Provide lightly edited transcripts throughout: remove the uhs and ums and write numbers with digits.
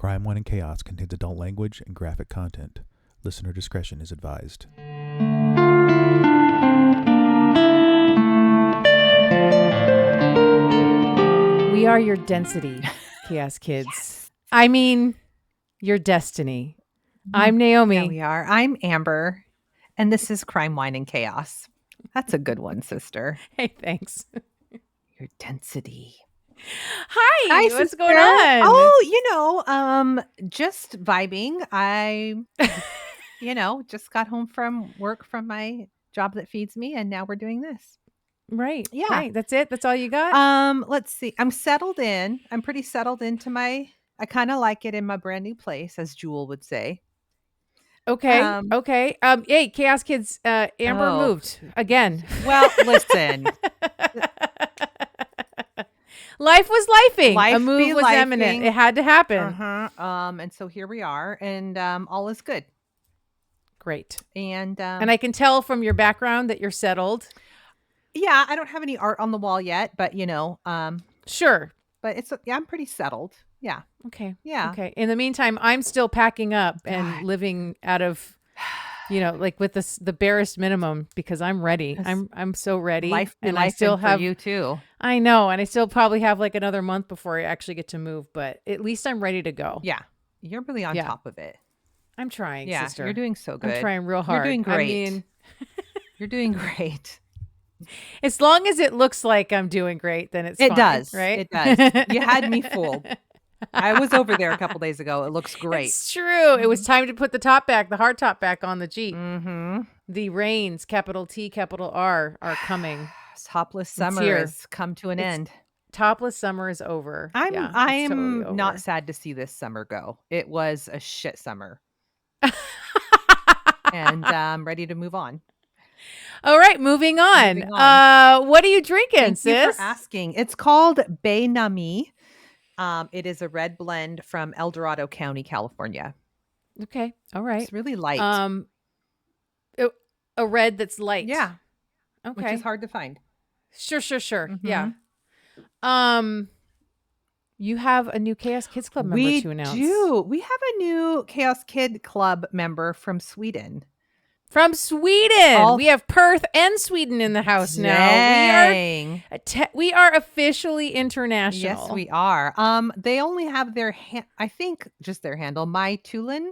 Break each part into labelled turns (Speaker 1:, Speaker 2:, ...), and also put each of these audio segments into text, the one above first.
Speaker 1: Crime, Wine, and Chaos contains adult language and graphic content. Listener discretion is advised.
Speaker 2: We are your density, Chaos Kids.
Speaker 3: Yes.
Speaker 2: I mean, your destiny. I'm Naomi.
Speaker 3: Yeah, we are. I'm Amber, and this is Crime, Wine, and Chaos. That's a good one, sister.
Speaker 2: Hey, thanks.
Speaker 3: Your density.
Speaker 2: Hi, what's
Speaker 3: sister.
Speaker 2: going on?
Speaker 3: Oh, just vibing. I, just got home from work from my job that feeds me, and now we're doing this.
Speaker 2: Right.
Speaker 3: Yeah.
Speaker 2: Right. That's it. That's all you got?
Speaker 3: Let's see. I'm settled in. I'm pretty settled into I kind of like it in my brand new place, as Jewel would say.
Speaker 2: Okay. Okay. Hey, Chaos Kids, Amber moved again.
Speaker 3: Well, listen.
Speaker 2: Life was lifing.
Speaker 3: Life
Speaker 2: a move
Speaker 3: be
Speaker 2: was
Speaker 3: lifing.
Speaker 2: imminent. It had to happen.
Speaker 3: And so here we are, and all is good.
Speaker 2: Great.
Speaker 3: And
Speaker 2: I can tell from your background that you're settled.
Speaker 3: Yeah, I don't have any art on the wall yet, but
Speaker 2: Sure.
Speaker 3: But I'm pretty settled. Yeah.
Speaker 2: Okay.
Speaker 3: Yeah.
Speaker 2: Okay. In the meantime, I'm still packing up and living out of, like with the barest minimum because I'm ready. I'm so ready.
Speaker 3: And
Speaker 2: I still have
Speaker 3: you too.
Speaker 2: I know, and I still probably have like another month before I actually get to move, but at least I'm ready to go.
Speaker 3: Yeah. You're really on top of it.
Speaker 2: I'm trying, sister.
Speaker 3: You're doing so good.
Speaker 2: I'm trying real hard.
Speaker 3: You're doing great.
Speaker 2: I mean,
Speaker 3: you're doing great.
Speaker 2: As long as it looks like I'm doing great, then it
Speaker 3: does,
Speaker 2: right?
Speaker 3: It does. You had me fooled. I was over there a couple days ago. It looks great.
Speaker 2: It's true. It was time to put the hard top back on the Jeep.
Speaker 3: Mm-hmm.
Speaker 2: The rains, capital T, capital R, are coming.
Speaker 3: Topless summer has come to an end.
Speaker 2: Topless summer is over.
Speaker 3: I'm
Speaker 2: totally over.
Speaker 3: not sad to see this summer go. It was a shit summer. And I'm ready to move on.
Speaker 2: All right, moving on. What are you drinking, sis?
Speaker 3: Thank you for asking. It's called Naomi. It is a red blend from El Dorado County, California.
Speaker 2: Okay. All right.
Speaker 3: It's really light.
Speaker 2: A red that's light.
Speaker 3: Yeah.
Speaker 2: Okay.
Speaker 3: Which is hard to find.
Speaker 2: Sure.
Speaker 3: Mm-hmm.
Speaker 2: Yeah. You have a new Chaos Kids Club member to announce.
Speaker 3: We do. We have a new Chaos Kid Club member from Sweden.
Speaker 2: We have Perth and Sweden in the house now. We are officially international.
Speaker 3: Yes, we are. They only have their I think just their handle. My Tulin.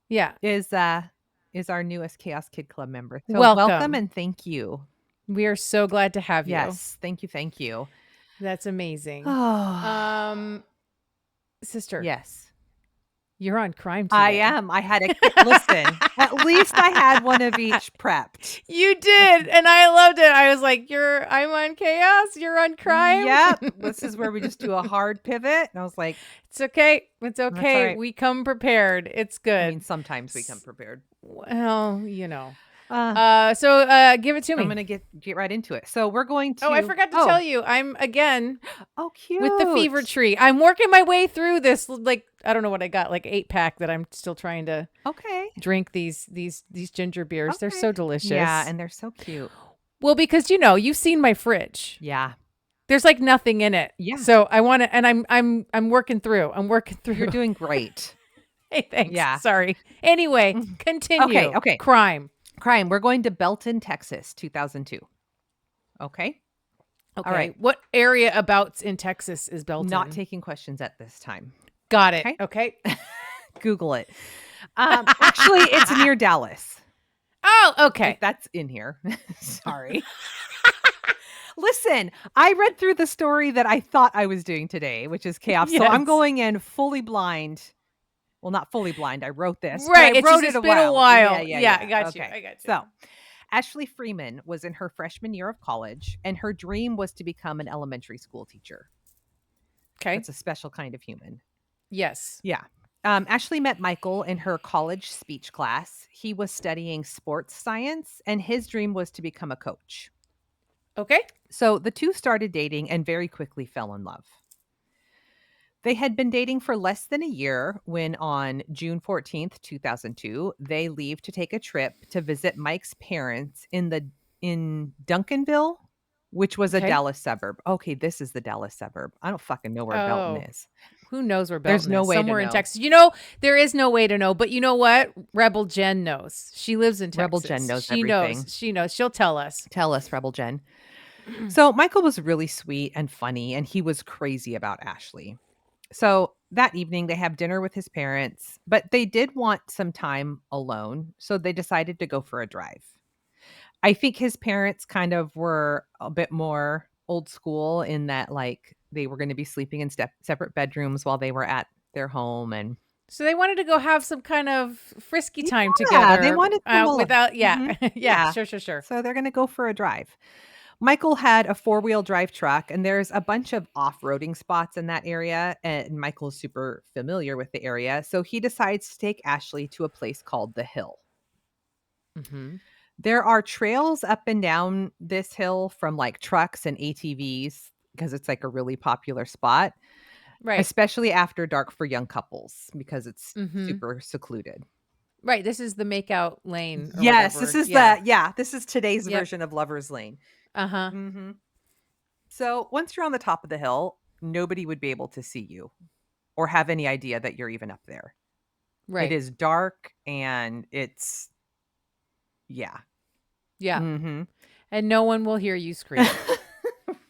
Speaker 2: Yeah.
Speaker 3: Is our newest Chaos Kid Club member. So
Speaker 2: welcome
Speaker 3: and thank you.
Speaker 2: We are so glad to have you.
Speaker 3: Yes, thank you.
Speaker 2: That's amazing. Sister.
Speaker 3: Yes.
Speaker 2: You're on crime today.
Speaker 3: I am. I had listen. At least I had one of each prepped.
Speaker 2: You did, and I loved it. I was like, I'm on chaos. You're on crime.
Speaker 3: Yep. This is where we just do a hard pivot. And I was like,
Speaker 2: it's okay. It's okay.
Speaker 3: Right.
Speaker 2: We come prepared. It's good.
Speaker 3: I mean, sometimes we come prepared.
Speaker 2: Well, So give it to me.
Speaker 3: I'm gonna get right into it. So we're going to.
Speaker 2: Oh, I forgot to tell you. I'm again.
Speaker 3: Oh, cute.
Speaker 2: With the fever tree. I'm working my way through this. Like I don't know what I got. Like 8-pack that I'm still trying to.
Speaker 3: Okay.
Speaker 2: Drink these ginger beers. Okay. They're so delicious.
Speaker 3: Yeah, and they're so cute.
Speaker 2: Well, because you've seen my fridge.
Speaker 3: Yeah.
Speaker 2: There's like nothing in it.
Speaker 3: Yeah.
Speaker 2: So I want to, and I'm working through.
Speaker 3: You're doing great.
Speaker 2: Hey, thanks.
Speaker 3: Yeah.
Speaker 2: Sorry. Anyway, continue.
Speaker 3: Okay.
Speaker 2: Crime.
Speaker 3: We're going to Belton, Texas, 2002. Okay.
Speaker 2: All right. What area abouts in Texas is Belton?
Speaker 3: Not taking questions at this time.
Speaker 2: Got it. Okay.
Speaker 3: Google it. Actually, it's near Dallas.
Speaker 2: Oh, okay.
Speaker 3: If that's in here. Sorry. Listen, I read through the story that I thought I was doing today, which is chaos. Yes. So I'm going in fully blind. Well, not fully blind. I wrote this.
Speaker 2: Right.
Speaker 3: It's been
Speaker 2: a while. Yeah. I got you.
Speaker 3: So Ashley Freeman was in her freshman year of college, and her dream was to become an elementary school teacher.
Speaker 2: Okay.
Speaker 3: It's a special kind of human.
Speaker 2: Yes.
Speaker 3: Yeah. Ashley met Michael in her college speech class. He was studying sports science, and his dream was to become a coach.
Speaker 2: Okay.
Speaker 3: So the two started dating and very quickly fell in love. They had been dating for less than a year when on June 14th, 2002, they leave to take a trip to visit Mike's parents in Duncanville, which was a Dallas suburb. Okay, this is the Dallas suburb. I don't fucking know where Belton is.
Speaker 2: Who knows where Belton
Speaker 3: There's no
Speaker 2: is?
Speaker 3: way to
Speaker 2: Somewhere in
Speaker 3: know.
Speaker 2: Texas. There is no way to know. But you know what? Rebel Jen knows. She lives in Texas.
Speaker 3: Rebel Jen knows
Speaker 2: She
Speaker 3: everything.
Speaker 2: knows. She knows. She'll tell us.
Speaker 3: Tell us, Rebel Jen. So Michael was really sweet and funny, and he was crazy about Ashley. So that evening, they have dinner with his parents, but they did want some time alone. So they decided to go for a drive. I think his parents kind of were a bit more old school in that, like, they were going to be sleeping in separate bedrooms while they were at their home. And
Speaker 2: So they wanted to go have some kind of frisky time
Speaker 3: yeah,
Speaker 2: together.
Speaker 3: they wanted to
Speaker 2: without,
Speaker 3: Mhm.
Speaker 2: yeah, sure.
Speaker 3: So they're going to go for a drive. Michael had a 4-wheel drive truck, and there's a bunch of off-roading spots in that area, and Michael's super familiar with the area. So he decides to take Ashley to a place called The Hill.
Speaker 2: Mm-hmm.
Speaker 3: There are trails up and down this hill from like trucks and ATVs because it's like a really popular spot,
Speaker 2: Right.
Speaker 3: especially after dark for young couples because it's
Speaker 2: Mm-hmm.
Speaker 3: super secluded.
Speaker 2: Right. This is the makeout lane. Or
Speaker 3: Yes,
Speaker 2: whatever.
Speaker 3: this is this is today's
Speaker 2: Yep.
Speaker 3: version of Lover's Lane.
Speaker 2: Uh-huh.
Speaker 3: Mm-hmm. So once you're on the top of the hill, nobody would be able to see you or have any idea that you're even up there.
Speaker 2: Right.
Speaker 3: It is dark and it's, yeah.
Speaker 2: Yeah.
Speaker 3: Mm-hmm.
Speaker 2: And no one will hear you scream.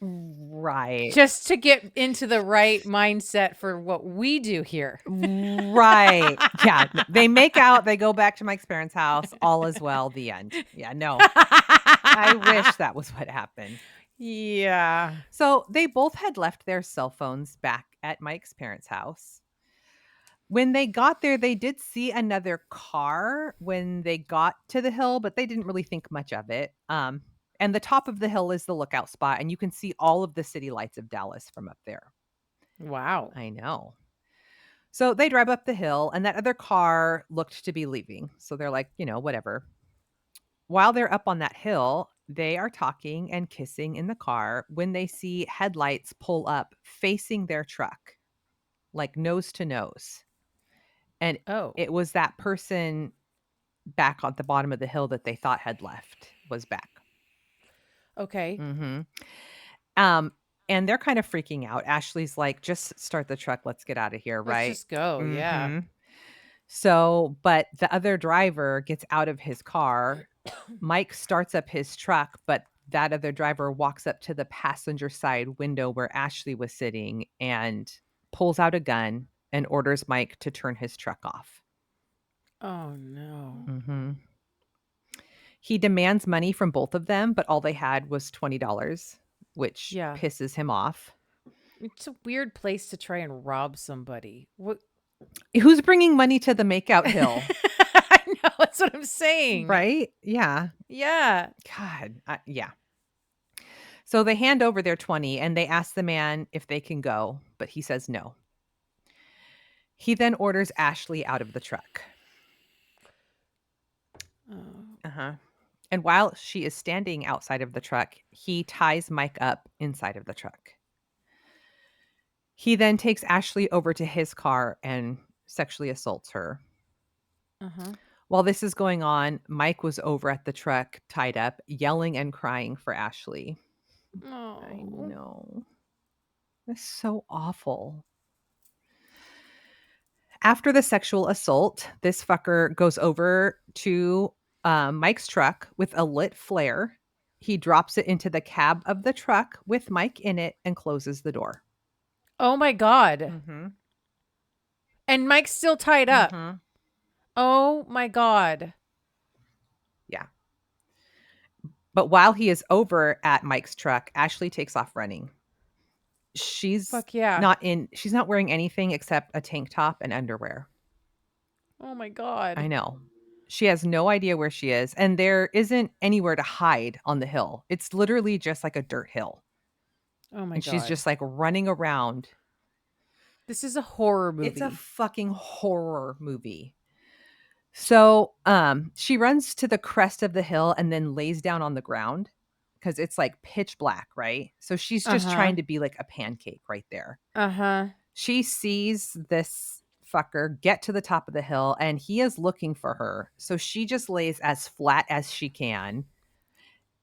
Speaker 3: Right.
Speaker 2: Just to get into the right mindset for what we do here.
Speaker 3: Right. Yeah. They make out, they go back to Mike's parents' house, all is well, the end. Yeah, no. I wish that was what happened.
Speaker 2: Yeah.
Speaker 3: So they both had left their cell phones back at Mike's parents' house. When they got there, they did see another car when they got to the hill, but they didn't really think much of it. And the top of the hill is the lookout spot, and you can see all of the city lights of Dallas from up there.
Speaker 2: Wow.
Speaker 3: I know. So they drive up the hill, and that other car looked to be leaving. So they're like, whatever. While they're up on that hill, they are talking and kissing in the car when they see headlights pull up facing their truck, like nose to nose. And it was that person back at the bottom of the hill that they thought had left was back.
Speaker 2: Okay.
Speaker 3: Mm-hmm. And they're kind of freaking out. Ashley's like, just start the truck. Let's get out of here, right?
Speaker 2: Let's just go.
Speaker 3: Mm-hmm.
Speaker 2: Yeah.
Speaker 3: So, but the other driver gets out of his car. Mike starts up his truck, but that other driver walks up to the passenger side window where Ashley was sitting and pulls out a gun and orders Mike to turn his truck off.
Speaker 2: Oh, no.
Speaker 3: Mm-hmm. He demands money from both of them, but all they had was $20, which pisses him off.
Speaker 2: It's a weird place to try and rob somebody. What?
Speaker 3: Who's bringing money to the makeout hill?
Speaker 2: I know. That's what I'm saying.
Speaker 3: Right? Yeah.
Speaker 2: Yeah.
Speaker 3: God. Yeah. So they hand over their 20 and they ask the man if they can go, but he says no. He then orders Ashley out of the truck.
Speaker 2: Oh.
Speaker 3: Uh-huh. And while she is standing outside of the truck, he ties Mike up inside of the truck. He then takes Ashley over to his car and sexually assaults her.
Speaker 2: Uh-huh.
Speaker 3: While this is going on, Mike was over at the truck, tied up, yelling and crying for Ashley.
Speaker 2: Oh.
Speaker 3: I know. That's so awful. After the sexual assault, this fucker goes over to Mike's truck with a lit flare. He drops it into the cab of the truck with Mike in it and closes the door.
Speaker 2: Oh, my God.
Speaker 3: Mm-hmm.
Speaker 2: And Mike's still tied up.
Speaker 3: Mm-hmm.
Speaker 2: Oh, my God.
Speaker 3: Yeah. But while he is over at Mike's truck, Ashley takes off running. She's she's not wearing anything except a tank top and underwear.
Speaker 2: Oh, my God.
Speaker 3: I know. She has no idea where she is, and there isn't anywhere to hide on the hill. It's literally just like a dirt hill.
Speaker 2: Oh, my God.
Speaker 3: And she's just like running around.
Speaker 2: This is a horror movie.
Speaker 3: It's a fucking horror movie. So she runs to the crest of the hill and then lays down on the ground because it's like pitch black, right? So she's just trying to be like a pancake right there.
Speaker 2: Uh-huh.
Speaker 3: She sees this fucker get to the top of the hill and he is looking for her. So she just lays as flat as she can.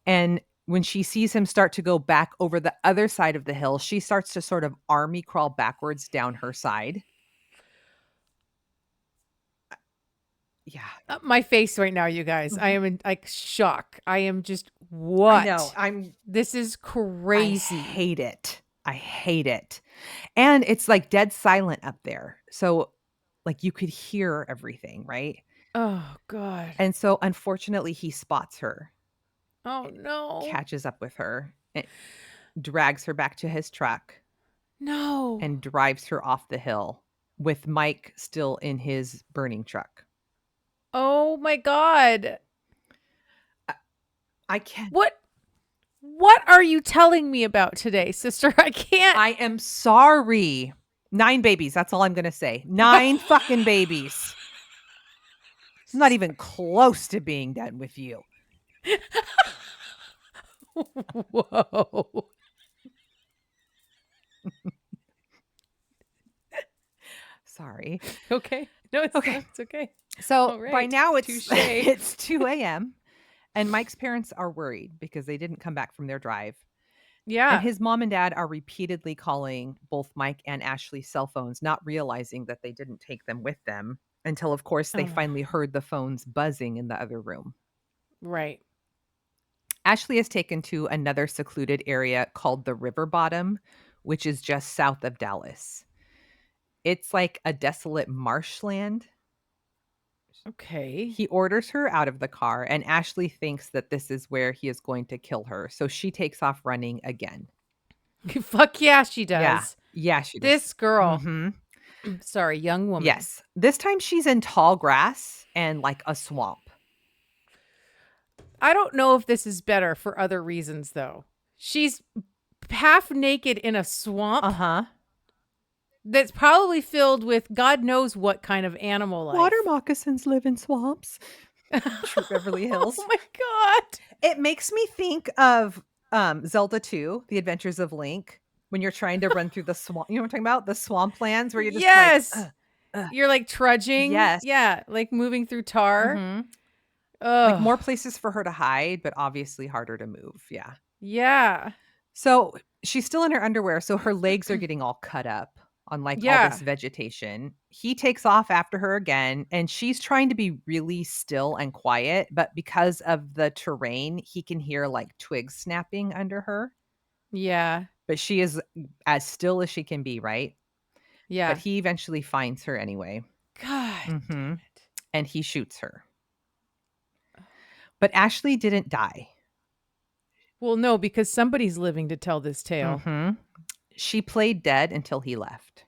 Speaker 3: And when she sees him start to go back over the other side of the hill, she starts to sort of army crawl backwards down her side. Yeah.
Speaker 2: My face right now, you guys. I am in like shock. I am just, what?
Speaker 3: I know.
Speaker 2: This is crazy.
Speaker 3: I hate it. I hate it. And it's like dead silent up there. So like you could hear everything, right?
Speaker 2: Oh, God.
Speaker 3: And so unfortunately he spots her.
Speaker 2: Oh, no.
Speaker 3: Catches up with her and drags her back to his truck.
Speaker 2: No.
Speaker 3: And drives her off the hill with Mike still in his burning truck.
Speaker 2: Oh my God.
Speaker 3: I can't.
Speaker 2: What are you telling me about today, sister? I can't.
Speaker 3: I am sorry. 9 babies. That's all I'm going to say. 9 fucking babies. It's not even close to being done with you.
Speaker 2: Whoa.
Speaker 3: Sorry.
Speaker 2: Okay. No, it's
Speaker 3: Okay.
Speaker 2: It's okay.
Speaker 3: So
Speaker 2: All right.
Speaker 3: by now it's
Speaker 2: Touche.
Speaker 3: it's 2 a.m. and Mike's parents are worried because they didn't come back from their drive.
Speaker 2: Yeah.
Speaker 3: And his mom and dad are repeatedly calling both Mike and Ashley's cell phones, not realizing that they didn't take them with them until, of course, they finally heard the phones buzzing in the other room.
Speaker 2: Right.
Speaker 3: Ashley is taken to another secluded area called the River Bottom, which is just south of Dallas. It's like a desolate marshland.
Speaker 2: Okay.
Speaker 3: He orders her out of the car, and Ashley thinks that this is where he is going to kill her. So she takes off running again.
Speaker 2: Fuck yeah, she does.
Speaker 3: Yeah, she does.
Speaker 2: This girl.
Speaker 3: Mhm.
Speaker 2: Sorry, young woman.
Speaker 3: Yes. This time she's in tall grass and like a swamp.
Speaker 2: I don't know if this is better for other reasons, though. She's half naked in a swamp.
Speaker 3: Uh-huh.
Speaker 2: That's probably filled with God knows what kind of animal life.
Speaker 3: Water moccasins live in swamps. True Beverly Hills.
Speaker 2: Oh my God.
Speaker 3: It makes me think of Zelda 2, The Adventures of Link, when you're trying to run through the swamp. You know what I'm talking about? The swamplands where you're just
Speaker 2: yes.
Speaker 3: like,
Speaker 2: You're like trudging.
Speaker 3: Yes.
Speaker 2: Yeah. Like moving through tar.
Speaker 3: Mhm.
Speaker 2: Ugh.
Speaker 3: Like more places for her to hide, but obviously harder to move. Yeah.
Speaker 2: Yeah.
Speaker 3: So she's still in her underwear, so her legs are getting all cut up on like all this vegetation. He takes off after her again, and she's trying to be really still and quiet, but because of the terrain, he can hear like twigs snapping under her.
Speaker 2: Yeah.
Speaker 3: But she is as still as she can be, right?
Speaker 2: Yeah.
Speaker 3: But he eventually finds her anyway.
Speaker 2: God. Damn it.
Speaker 3: And he shoots her. But Ashley didn't die.
Speaker 2: Well, no, because somebody's living to tell this tale.
Speaker 3: She played dead until he left.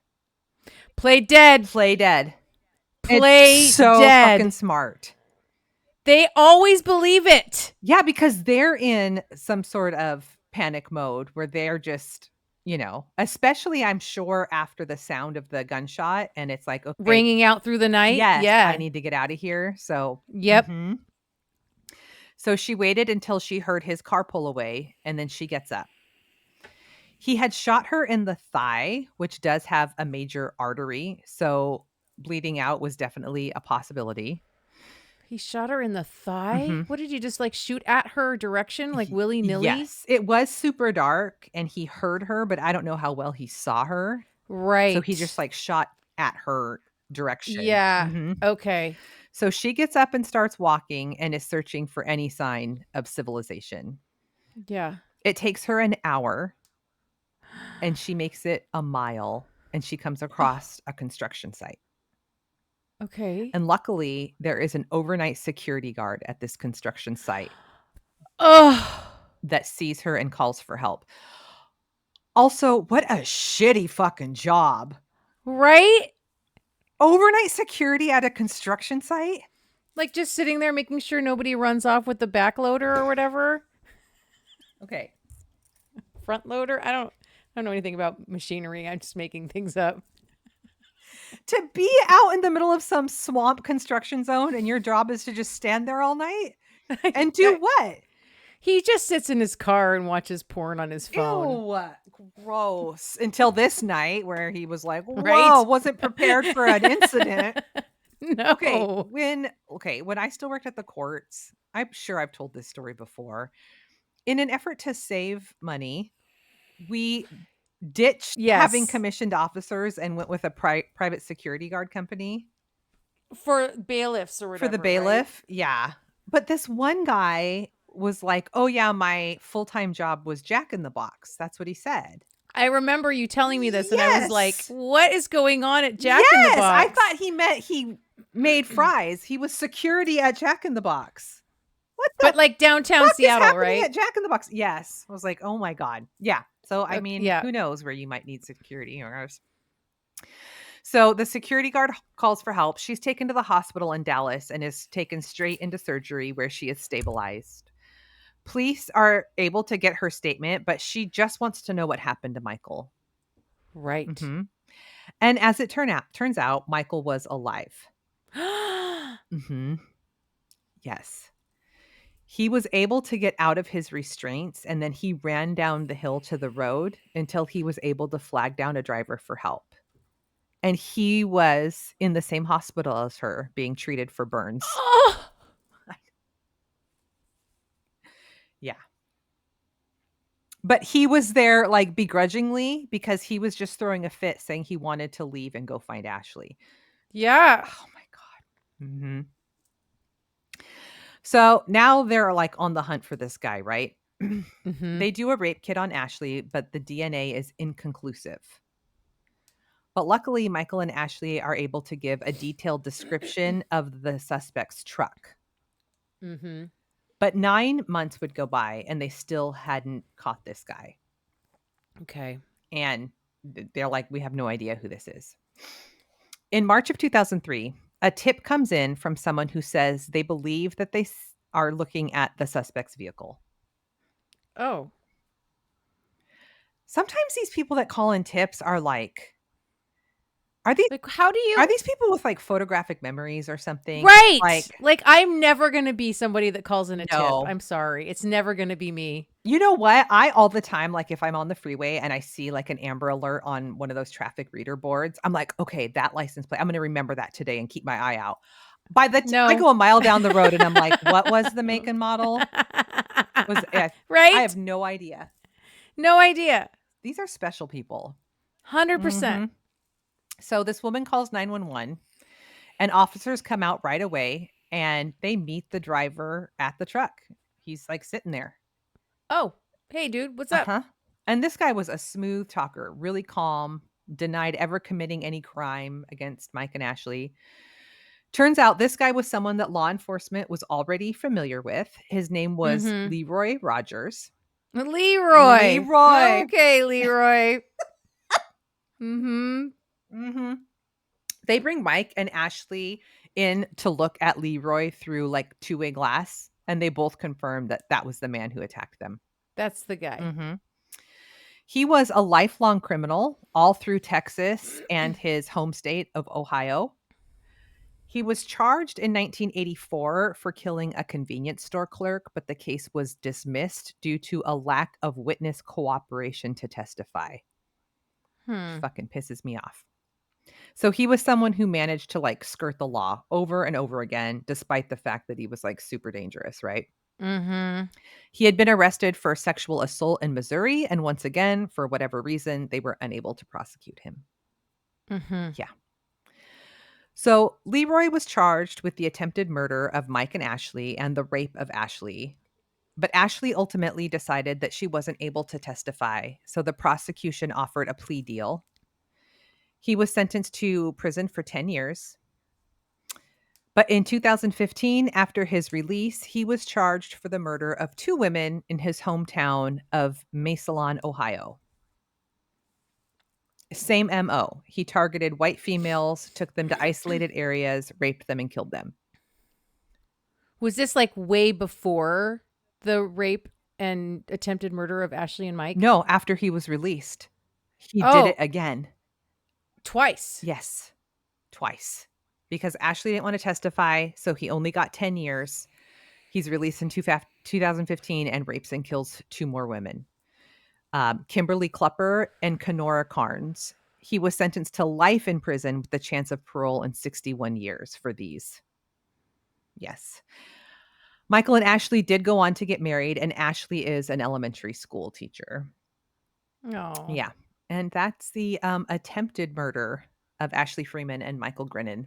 Speaker 2: Play dead.
Speaker 3: Play dead.
Speaker 2: Play
Speaker 3: It's so
Speaker 2: dead.
Speaker 3: fucking smart.
Speaker 2: They always believe it.
Speaker 3: Yeah, because they're in some sort of panic mode where they're just, you know, especially I'm sure after the sound of the gunshot and it's like, okay,
Speaker 2: Ringing out through the night.
Speaker 3: yes,
Speaker 2: Yeah.
Speaker 3: I need to get out of here. So,
Speaker 2: Yep.
Speaker 3: So she waited until she heard his car pull away, and then she gets up. He had shot her in the thigh, which does have a major artery, so bleeding out was definitely a possibility.
Speaker 2: He shot her in the thigh? What did you just like shoot at her direction, like willy-nilly?
Speaker 3: Yes, it was super dark, and he heard her, but I don't know how well he saw her.
Speaker 2: Right.
Speaker 3: So he just like shot at her direction.
Speaker 2: Yeah. Okay.
Speaker 3: So she gets up and starts walking and is searching for any sign of civilization.
Speaker 2: Yeah.
Speaker 3: It takes her an hour, and she makes it a mile, and she comes across a construction site.
Speaker 2: Okay.
Speaker 3: And luckily, there is an overnight security guard at this construction site that sees her and calls for help. Also, what a shitty fucking job.
Speaker 2: Right?
Speaker 3: Overnight security at a construction site?
Speaker 2: Like just sitting there making sure nobody runs off with the back loader or whatever.
Speaker 3: Okay.
Speaker 2: Front loader? I don't know anything about machinery. I'm just making things up.
Speaker 3: To be out in the middle of some swamp construction zone and your job is to just stand there all night and do what?
Speaker 2: He just sits in his car and watches porn on his phone.
Speaker 3: Ew, gross. Until this night where he was like, whoa,
Speaker 2: Right?
Speaker 3: wasn't prepared for an incident.
Speaker 2: No.
Speaker 3: When I still worked at the courts, I'm sure I've told this story before. in an effort to save money, we ditched having
Speaker 2: Yes.
Speaker 3: commissioned officers and went with a private security guard company.
Speaker 2: For bailiffs or whatever.
Speaker 3: For the bailiff, yeah. But this one guy was like, oh, yeah, my full-time job was Jack in the Box. That's what he said.
Speaker 2: I remember you telling me this, and I was like,
Speaker 3: Yes.
Speaker 2: what is going on at Jack in the Box?
Speaker 3: I thought he meant he made fries. He was security at Jack in the Box. What the
Speaker 2: But like downtown
Speaker 3: fuck
Speaker 2: Seattle,
Speaker 3: is happening
Speaker 2: right?
Speaker 3: at Jack in the Box? Yes. I was like, oh my God. Yeah. So, I mean,
Speaker 2: yeah.
Speaker 3: who knows where you might need security or So the security guard calls for help. She's taken to the hospital in Dallas and is taken straight into surgery where she is stabilized. Police are able to get her statement, but she just wants to know what happened to Michael.
Speaker 2: Right.
Speaker 3: Mm-hmm. And as it turns out, Michael was alive. Mm-hmm. Yes. He was able to get out of his restraints, and then he ran down the hill to the road until he was able to flag down a driver for help. And he was in the same hospital as her, being treated for burns. Yeah. But he was there like begrudgingly because he was just throwing a fit saying he wanted to leave and go find Ashley.
Speaker 2: Yeah.
Speaker 3: Oh my God. Mm-hmm. So now they're like on the hunt for this guy, right?
Speaker 2: Mm-hmm.
Speaker 3: They do a rape kit on Ashley, but the DNA is inconclusive. But luckily, Michael and Ashley are able to give a detailed description of the suspect's truck.
Speaker 2: Mm-hmm.
Speaker 3: But 9 months would go by and they still hadn't caught this guy.
Speaker 2: Okay.
Speaker 3: And they're like, we have no idea who this is. In March of 2003, a tip comes in from someone who says they believe that they are looking at the suspect's vehicle.
Speaker 2: Oh.
Speaker 3: Sometimes these people that call in tips are like, are these
Speaker 2: like how do you
Speaker 3: are these people with like photographic memories or something?
Speaker 2: Right. Like I'm never going to be somebody that calls in a
Speaker 3: No.
Speaker 2: tip. I'm sorry. It's never going to be me.
Speaker 3: You know what? I all the time, like if I'm on the freeway and I see like an Amber Alert on one of those traffic reader boards, I'm like, okay, that license plate, I'm going to remember that today and keep my eye out. By the time I go a mile down the road and I'm like, what was the make and model?
Speaker 2: Right?
Speaker 3: I have no idea.
Speaker 2: No idea.
Speaker 3: These are special people.
Speaker 2: 100%.
Speaker 3: Mm-hmm. So this woman calls 911 and officers come out right away and they meet the driver at the truck. He's like sitting there.
Speaker 2: Oh, hey, dude, what's up?
Speaker 3: And this guy was a smooth talker, really calm, denied ever committing any crime against Mike and Ashley. Turns out this guy was someone that law enforcement was already familiar with. His name was Leeroy Rogers.
Speaker 2: Leeroy.
Speaker 3: Leeroy.
Speaker 2: Okay, Leeroy. Mm-hmm.
Speaker 3: Mm-hmm. They bring Mike and Ashley in to look at Leeroy through like two-way glass, and they both confirmed that that was the man who attacked them.
Speaker 2: That's the guy.
Speaker 3: Mm-hmm. He was a lifelong criminal all through Texas and his home state of Ohio. He was charged in 1984 for killing a convenience store clerk, but the case was dismissed due to a lack of witness cooperation to testify. Fucking pisses me off. So he was someone who managed to like skirt the law over and over again, despite the fact that he was like super dangerous, right?
Speaker 2: Mm-hmm.
Speaker 3: He had been arrested for sexual assault in Missouri, and once again, for whatever reason, they were unable to prosecute him.
Speaker 2: Mm-hmm.
Speaker 3: Yeah. So Leeroy was charged with the attempted murder of Mike and Ashley and the rape of Ashley. But Ashley ultimately decided that she wasn't able to testify, so the prosecution offered a plea deal. He was sentenced to prison for 10 years. But in 2015, after his release, he was charged for the murder of 2 women in his hometown of Massillon, Ohio. Same MO. He targeted white females, took them to isolated areas, raped them, and killed them.
Speaker 2: Was this like way before the rape and attempted murder of Ashley and Mike?
Speaker 3: No, after he was released. He did it again.
Speaker 2: Twice?
Speaker 3: Yes. Twice. Because Ashley didn't want to testify, so he only got 10 years. He's released in 2015 and rapes and kills 2 more women. Kimberly Klepper and Kenora Carnes. He was sentenced to life in prison with the chance of parole in 61 years for these. Yes. Michael and Ashley did go on to get married, and Ashley is an elementary school teacher.
Speaker 2: Oh.
Speaker 3: Yeah. And that's the attempted murder of Ashley Freeman and Michael Grinnan.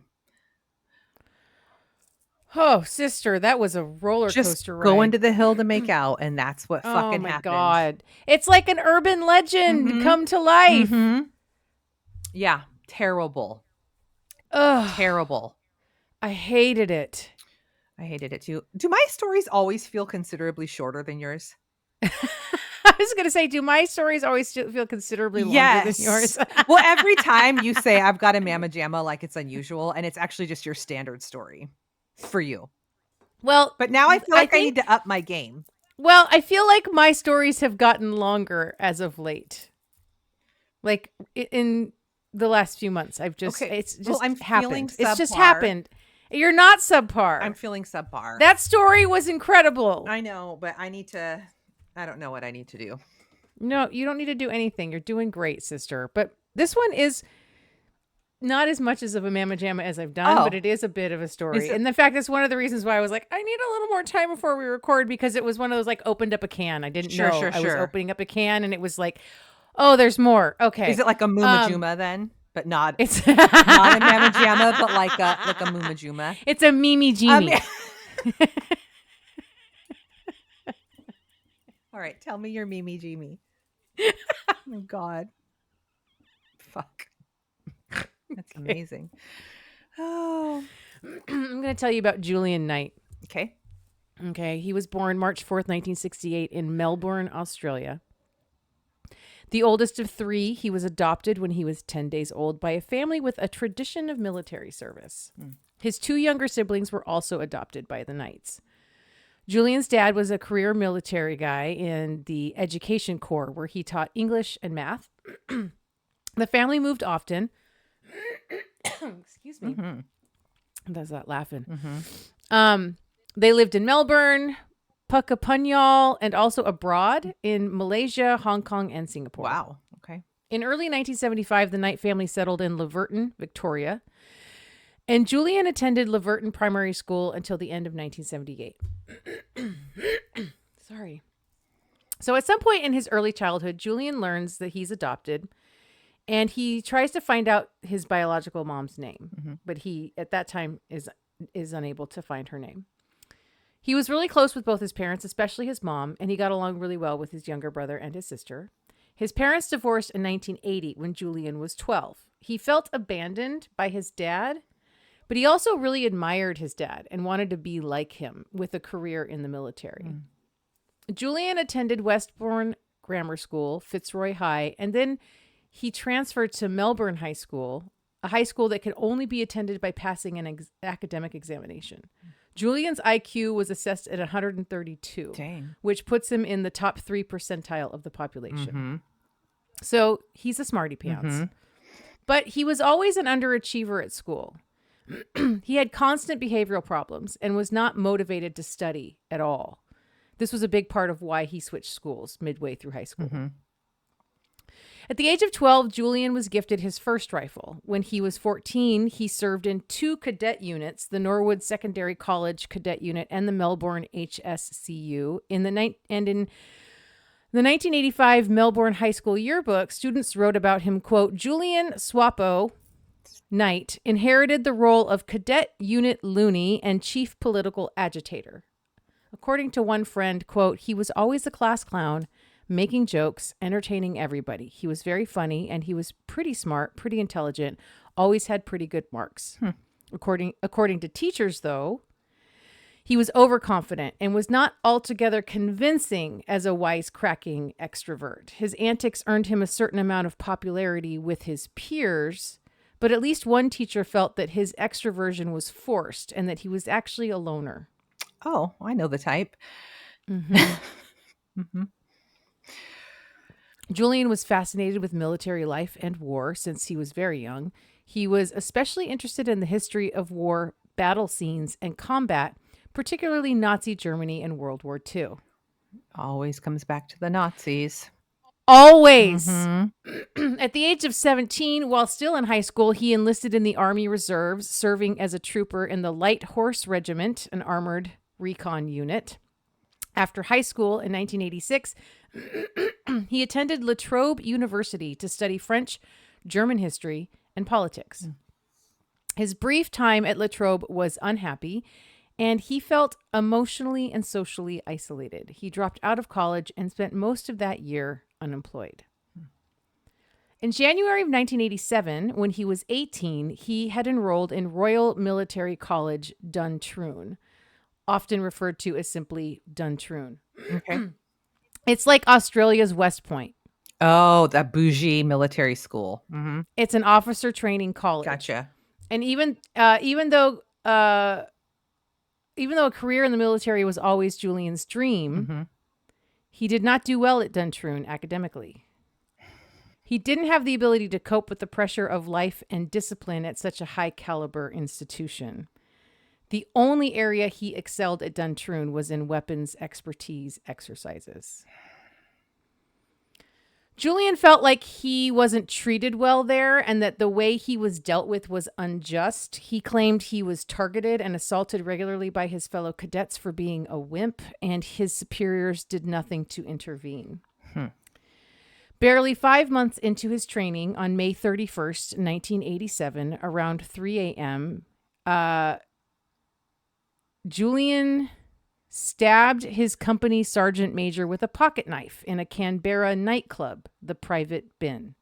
Speaker 2: Oh, sister, that was a roller
Speaker 3: Just
Speaker 2: coaster ride.
Speaker 3: going to the hill to make out, and that's what fucking
Speaker 2: Oh my
Speaker 3: happened.
Speaker 2: God. It's like an urban legend come to life.
Speaker 3: Yeah. Terrible.
Speaker 2: Ugh.
Speaker 3: Terrible.
Speaker 2: I hated it.
Speaker 3: I hated it too. Do my stories always feel considerably shorter than yours?
Speaker 2: I was going to say, do my stories always feel considerably longer than yours?
Speaker 3: Well, every time you say I've got a mamma jamma, like it's unusual, and it's actually just your standard story for you.
Speaker 2: Well,
Speaker 3: but now I feel like I need to up my game.
Speaker 2: Well, I feel like my stories have gotten longer as of late. Like in the last few months, it's just
Speaker 3: I'm
Speaker 2: happened.
Speaker 3: feeling
Speaker 2: It's just
Speaker 3: subpar.
Speaker 2: happened. You're not subpar.
Speaker 3: I'm feeling subpar.
Speaker 2: That story was incredible.
Speaker 3: I know, but I don't know what I need to do.
Speaker 2: No, you don't need to do anything. You're doing great, sister. But this one is not as much as of a mamma jamma as I've done, but it is a bit of a story. And in fact, it's one of the reasons why I was like, I need a little more time before we record, because it was one of those like opened up a can. I didn't know I was opening up a can, and it was like, oh, there's more. Okay.
Speaker 3: Is it like a Mumajuma then? But not it's not a mamma jamma, but like a Mumajuma.
Speaker 2: It's a Mimi Jimmy.
Speaker 3: All right, tell me your Mimi Jimmy. Oh God. Fuck. That's amazing. Oh.
Speaker 2: I'm going to tell you about Julian Knight.
Speaker 3: Okay.
Speaker 2: He was born March 4th, 1968 in Melbourne, Australia. The oldest of three, he was adopted when he was 10 days old by a family with a tradition of military service. His two younger siblings were also adopted by the Knights. Julian's dad was a career military guy in the Education Corps, where he taught English and math. The family moved often. Excuse me. Does that laughing? They lived in Melbourne, Puckapunyal, and also abroad in Malaysia, Hong Kong, and Singapore.
Speaker 3: Wow. Okay.
Speaker 2: In early 1975, the Knight family settled in Leverton, Victoria. And Julian attended Leverton Primary School until the end of 1978. Sorry. So at some point in his early childhood, Julian learns that he's adopted, and he tries to find out his biological mom's name. But he, at that time, is unable to find her name. He was really close with both his parents, especially his mom, and he got along really well with his younger brother and his sister. His parents divorced in 1980 when Julian was 12. He felt abandoned by his dad, but he also really admired his dad and wanted to be like him with a career in the military. Julian attended Westbourne Grammar School, Fitzroy High, and then he transferred to Melbourne High School, a high school that could only be attended by passing an academic examination. Julian's IQ was assessed at 132, which puts him in the top 3 percentile of the population. So he's a smarty pants. But he was always an underachiever at school. He had constant behavioral problems and was not motivated to study at all. This was a big part of why he switched schools midway through high school. At the age of 12, Julian was gifted his first rifle. When he was 14, he served in 2 cadet units, the Norwood Secondary College Cadet Unit and the Melbourne HSCU. In the 1985 Melbourne High School yearbook, students wrote about him, quote, Julian Swapo Knight inherited the role of Cadet Unit Looney and Chief Political Agitator. According to one friend, quote, he was always a class clown, making jokes, entertaining everybody. He was very funny, and he was pretty smart, pretty intelligent, always had pretty good marks. According to teachers, though, he was overconfident and was not altogether convincing as a wisecracking extrovert. His antics earned him a certain amount of popularity with his peers, but at least one teacher felt that his extroversion was forced and that he was actually a loner.
Speaker 3: Oh, I know the type.
Speaker 2: Julian was fascinated with military life and war since he was very young. He was especially interested in the history of war, battle scenes, and combat, particularly Nazi Germany and World War II.
Speaker 3: Always comes back to the Nazis.
Speaker 2: Always. At the age of 17, while still in high school, he enlisted in the Army Reserves, serving as a trooper in the Light Horse Regiment, an armored Recon Unit. After high school in 1986, he attended La Trobe University to study French, German history, and politics. His brief time at La Trobe was unhappy, and he felt emotionally and socially isolated. He dropped out of college and spent most of that year unemployed. In January of 1987, when he was 18, he had enrolled in Royal Military College, Duntroon, often referred to as simply Duntroon.
Speaker 3: Okay.
Speaker 2: It's like Australia's West Point.
Speaker 3: Oh, that bougie military school. Mm-hmm.
Speaker 2: It's an officer training college.
Speaker 3: Gotcha.
Speaker 2: And even though a career in the military was always Julian's dream, he did not do well at Duntroon academically. He didn't have the ability to cope with the pressure of life and discipline at such a high caliber institution. The only area he excelled at Duntroon was in weapons expertise exercises. Julian felt like he wasn't treated well there and that the way he was dealt with was unjust. He claimed he was targeted and assaulted regularly by his fellow cadets for being a wimp, and his superiors did nothing to intervene. Barely 5 months into his training, on May 31st, 1987, around 3 a.m., Julian stabbed his company sergeant major with a pocket knife in a Canberra nightclub, the Private Bin.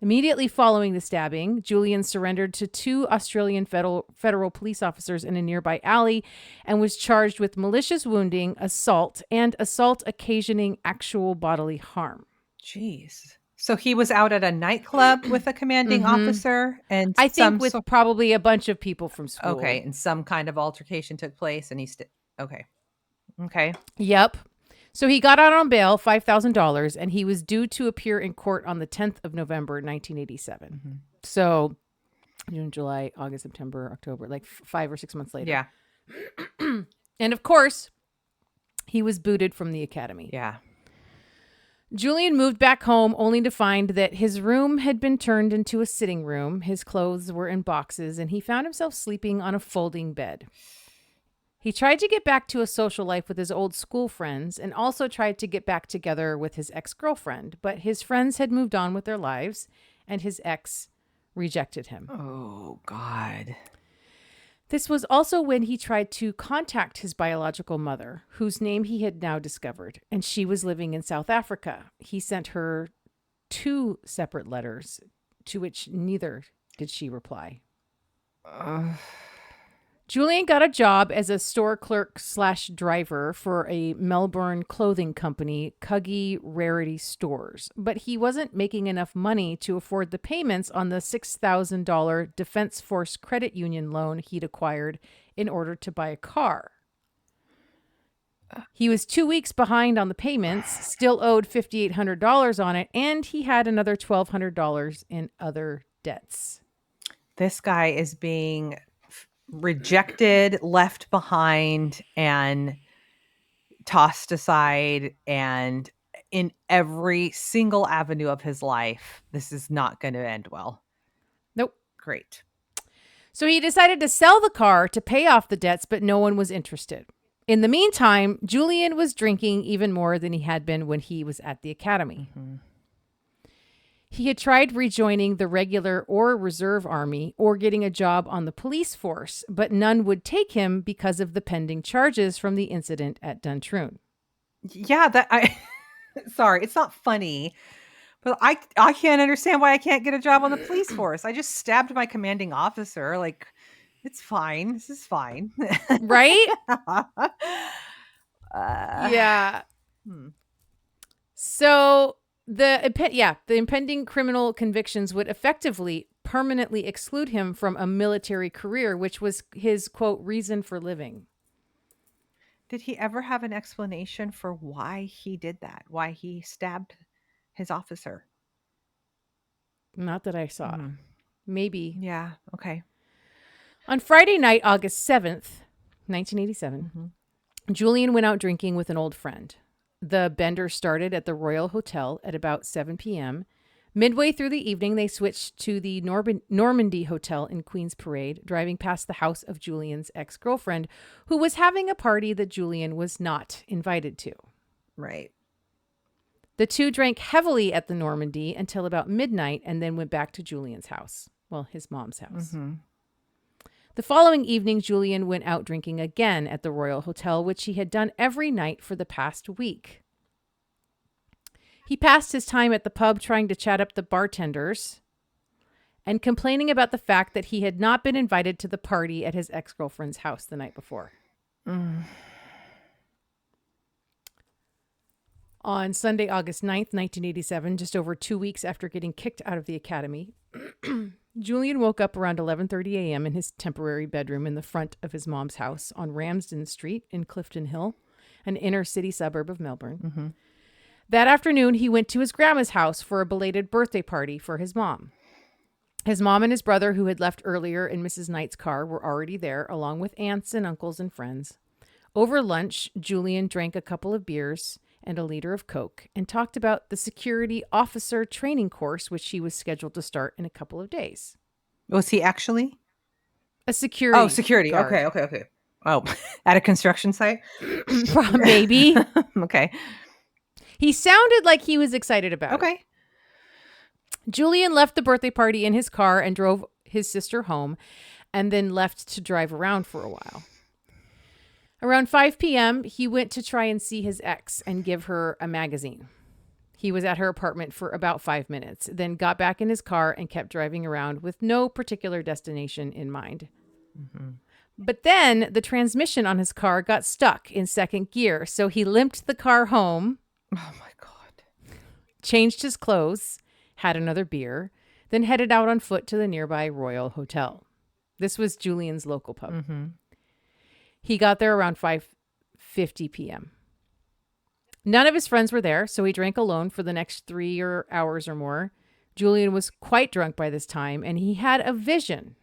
Speaker 2: Immediately following the stabbing, Julian surrendered to 2 Australian federal police officers in a nearby alley and was charged with malicious wounding, assault, and assault occasioning actual bodily harm.
Speaker 3: Jeez. So he was out at a nightclub with a commanding officer, and
Speaker 2: I think with probably a bunch of people from school.
Speaker 3: Okay, and some kind of altercation took place, and Okay.
Speaker 2: Yep. So he got out on bail, $5,000, and he was due to appear in court on the 10th of November, 1987. So June, July, August, September, October, like 5 or 6 months later.
Speaker 3: Yeah.
Speaker 2: And of course, he was booted from the academy.
Speaker 3: Yeah.
Speaker 2: Julian moved back home only to find that his room had been turned into a sitting room. His clothes were in boxes, and he found himself sleeping on a folding bed. He tried to get back to a social life with his old school friends and also tried to get back together with his ex-girlfriend, but his friends had moved on with their lives, and his ex rejected him.
Speaker 3: Oh, God.
Speaker 2: This was also when he tried to contact his biological mother, whose name he had now discovered, and she was living in South Africa. He sent her 2 separate letters, to which neither did she reply. Julian got a job as a store clerk / driver for a Melbourne clothing company, Cuggy Rarity Stores, but he wasn't making enough money to afford the payments on the $6,000 Defence Force Credit Union loan he'd acquired in order to buy a car. He was 2 weeks behind on the payments, still owed $5,800 on it, and he had another $1,200 in other debts.
Speaker 3: This guy is being rejected, left behind, and tossed aside, and in every single avenue of his life, this is not going to end well.
Speaker 2: Nope.
Speaker 3: Great.
Speaker 2: So he decided to sell the car to pay off the debts, but no one was interested. In the meantime, Julian was drinking even more than he had been when he was at the academy. He had tried rejoining the regular or reserve army or getting a job on the police force, but none would take him because of the pending charges from the incident at Duntroon.
Speaker 3: Yeah, sorry, it's not funny, but I can't understand why I can't get a job on the police force. I just stabbed my commanding officer. Like, it's fine. This is fine.
Speaker 2: Right? Yeah. So the impending criminal convictions would effectively permanently exclude him from a military career, which was his, quote, reason for living.
Speaker 3: Did he ever have an explanation for why he did that? Why he stabbed his officer?
Speaker 2: Not that I saw. Maybe.
Speaker 3: Yeah. Okay.
Speaker 2: On Friday night, August 7th, 1987, Julian went out drinking with an old friend. The bender started at the Royal Hotel at about 7 p.m., Midway through the evening, they switched to the Normandy Hotel in Queen's Parade, driving past the house of Julian's ex-girlfriend, who was having a party that Julian was not invited to.
Speaker 3: Right.
Speaker 2: The two drank heavily at the Normandy until about midnight and then went back to Julian's house. Well, his mom's house.
Speaker 3: Mm-hmm.
Speaker 2: The following evening, Julian went out drinking again at the Royal Hotel, which he had done every night for the past week. He passed his time at the pub trying to chat up the bartenders and complaining about the fact that he had not been invited to the party at his ex-girlfriend's house the night before. On Sunday, August 9th, 1987, just over 2 weeks after getting kicked out of the academy, Julian woke up around 11:30 a.m. in his temporary bedroom in the front of his mom's house on Ramsden Street in Clifton Hill, an inner city suburb of Melbourne.
Speaker 3: Mm-hmm.
Speaker 2: That afternoon, he went to his grandma's house for a belated birthday party for his mom. His mom and his brother, who had left earlier in Mrs. Knight's car, were already there, along with aunts and uncles and friends. Over lunch, Julian drank a couple of beers and a liter of Coke and talked about the security officer training course, which he was scheduled to start in a couple of days.
Speaker 3: Was he actually?
Speaker 2: A security.
Speaker 3: Oh, security.
Speaker 2: guard.
Speaker 3: Okay. Oh, at a construction site?
Speaker 2: Maybe.
Speaker 3: Okay.
Speaker 2: He sounded like he was excited about it.
Speaker 3: Okay.
Speaker 2: Julian left the birthday party in his car and drove his sister home and then left to drive around for a while. Around 5 p.m., he went to try and see his ex and give her a magazine. He was at her apartment for about 5 minutes, then got back in his car and kept driving around with no particular destination in mind.
Speaker 3: Mm-hmm.
Speaker 2: But then the transmission on his car got stuck in second gear, so he limped the car home.
Speaker 3: Oh, my God.
Speaker 2: Changed his clothes, had another beer, then headed out on foot to the nearby Royal Hotel. This was Julian's local pub.
Speaker 3: Mm-hmm.
Speaker 2: He got there around 5:50 p.m. None of his friends were there, so he drank alone for the next 3 hours or more. Julian was quite drunk by this time, and he had a vision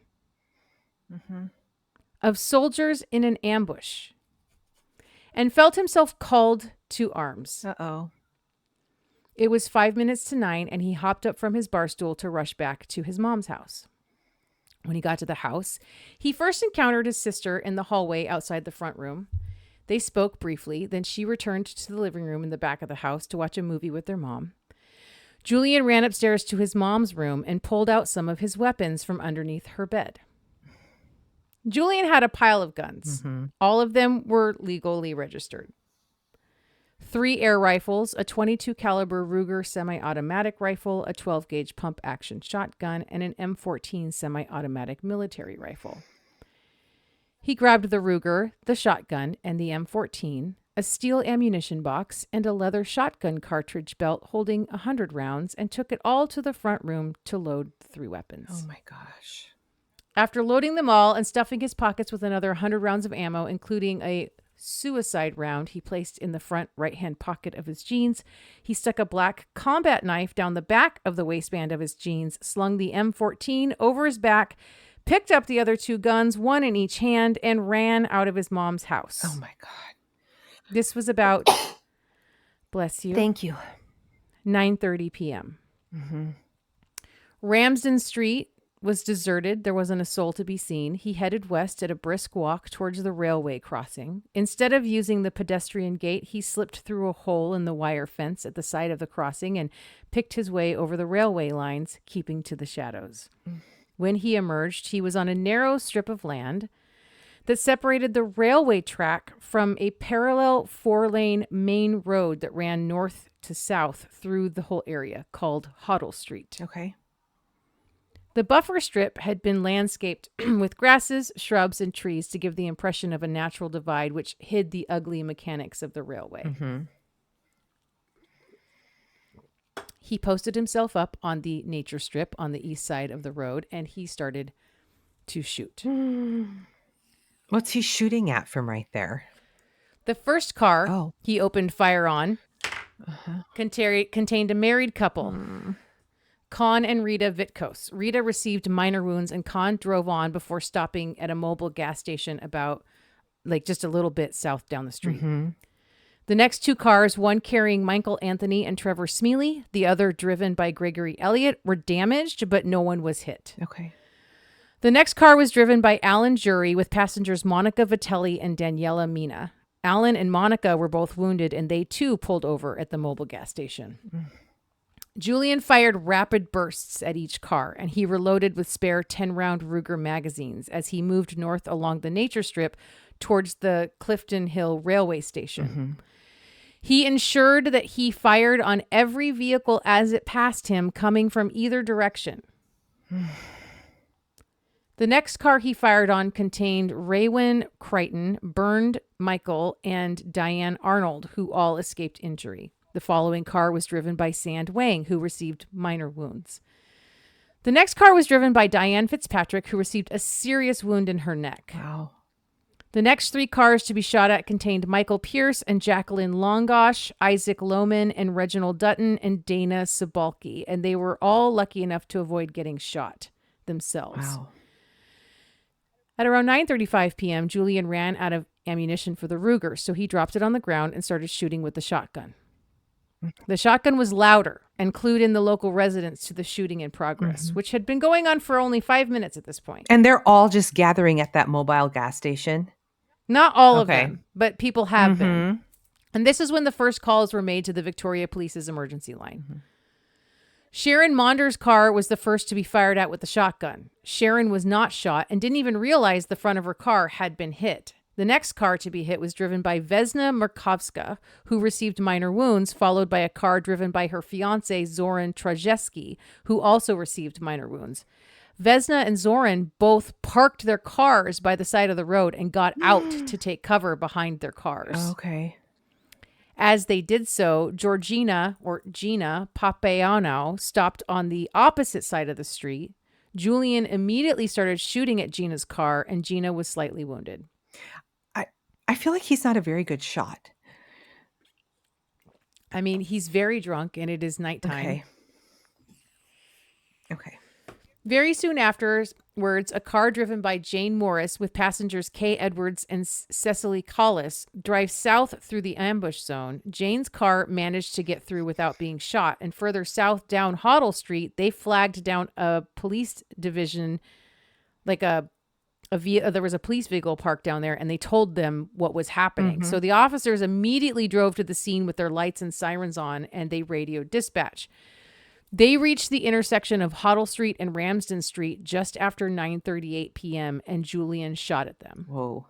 Speaker 2: of soldiers in an ambush and felt himself called to arms.
Speaker 3: Uh-oh.
Speaker 2: It was 5 minutes to 9, and he hopped up from his bar stool to rush back to his mom's house. When he got to the house, he first encountered his sister in the hallway outside the front room. They spoke briefly, then she returned to the living room in the back of the house to watch a movie with their mom. Julian ran upstairs to his mom's room and pulled out some of his weapons from underneath her bed. Julian had a pile of guns.
Speaker 3: Mm-hmm.
Speaker 2: All of them were legally registered. 3 air rifles, a .22 caliber Ruger semi-automatic rifle, a 12-gauge pump-action shotgun, and an M14 semi-automatic military rifle. He grabbed the Ruger, the shotgun, and the M14, a steel ammunition box, and a leather shotgun cartridge belt holding 100 rounds, and took it all to the front room to load the 3 weapons.
Speaker 3: Oh, my gosh.
Speaker 2: After loading them all and stuffing his pockets with another 100 rounds of ammo, including a suicide round he placed in the front right-hand pocket of his jeans, he stuck a black combat knife down the back of the waistband of his jeans, slung the M14 over his back, picked up the other 2 guns, one in each hand, and ran out of his mom's house.
Speaker 3: Oh, my God.
Speaker 2: This was about, bless you,
Speaker 3: Thank you.
Speaker 2: 9:30 p.m.
Speaker 3: Mm-hmm.
Speaker 2: Ramsden Street was deserted. There wasn't a soul to be seen. He headed west at a brisk walk towards the railway crossing. Instead of using the pedestrian gate, he slipped through a hole in the wire fence at the side of the crossing and picked his way over the railway lines, keeping to the shadows. When he emerged, he was on a narrow strip of land that separated the railway track from a parallel 4-lane main road that ran north to south through the whole area, called Hoddle Street.
Speaker 3: Okay.
Speaker 2: The buffer strip had been landscaped with grasses, shrubs, and trees to give the impression of a natural divide which hid the ugly mechanics of the railway.
Speaker 3: Mm-hmm.
Speaker 2: He posted himself up on the nature strip on the east side of the road, and he started to shoot.
Speaker 3: What's he shooting at from right there?
Speaker 2: The first car he opened fire on contained a married couple. Con and Rita Vitkos. Rita received minor wounds, and Con drove on before stopping at a mobile gas station about, just a little bit south down the street.
Speaker 3: Mm-hmm.
Speaker 2: The next two cars, one carrying Michael Anthony and Trevor Smealy, the other driven by Gregory Elliott, were damaged, but no one was hit.
Speaker 3: Okay.
Speaker 2: The next car was driven by Alan Jury with passengers Monica Vitelli and Daniela Mina. Alan and Monica were both wounded, and they too pulled over at the Mobil gas station. Julian fired rapid bursts at each car, and he reloaded with spare 10-round Ruger magazines as he moved north along the nature strip towards the Clifton Hill railway station. He ensured that he fired on every vehicle as it passed him coming from either direction. The next car he fired on contained Raywin Crichton, Burned Michael, and Diane Arnold, who all escaped injury. The following car was driven by Sand Wang, who received minor wounds. The next car was driven by Diane Fitzpatrick, who received a serious wound in her neck.
Speaker 3: Wow.
Speaker 2: The next three cars to be shot at contained Michael Pierce and Jacqueline Longosh, Isaac Lohman and Reginald Dutton, and Dana Sabalki, and they were all lucky enough to avoid getting shot themselves.
Speaker 3: Wow.
Speaker 2: At around 9:35 p.m., Julian ran out of ammunition for the Ruger, so he dropped it on the ground and started shooting with the shotgun. The shotgun was louder and clued in the local residents to the shooting in progress, which had been going on for only 5 minutes at this point.
Speaker 3: And they're all just gathering at that mobile gas station?
Speaker 2: Not all of
Speaker 3: Okay.
Speaker 2: them, but people have been. And this is when the first calls were made to the Victoria Police's emergency line. Sharon Maunder's car was the first to be fired at with the shotgun. Sharon was not shot and didn't even realize the front of her car had been hit. The next car to be hit was driven by Vesna Markovska, who received minor wounds, followed by a car driven by her fiancé, Zoran Trajeski, who also received minor wounds. Vesna and Zoran both parked their cars by the side of the road and got out to take cover behind their cars.
Speaker 3: Okay.
Speaker 2: As they did so, Gina Papaionou stopped on the opposite side of the street. Julian immediately started shooting at Gina's car, and Gina was slightly wounded.
Speaker 3: I feel like he's not a very good shot.
Speaker 2: I mean, he's very drunk, and it is nighttime.
Speaker 3: Okay.
Speaker 2: Very soon afterwards, a car driven by Jane Morris with passengers Kay Edwards and Cecily Collis drives south through the ambush zone. Jane's car managed to get through without being shot, and further south down Hoddle Street, they flagged down a police division, like there was a police vehicle parked down there, and they told them what was happening. So the officers immediately drove to the scene with their lights and sirens on, and they radioed dispatch. They reached the intersection of Hoddle Street and Ramsden Street just after 9:38 p.m., and Julian shot at them.
Speaker 3: Whoa.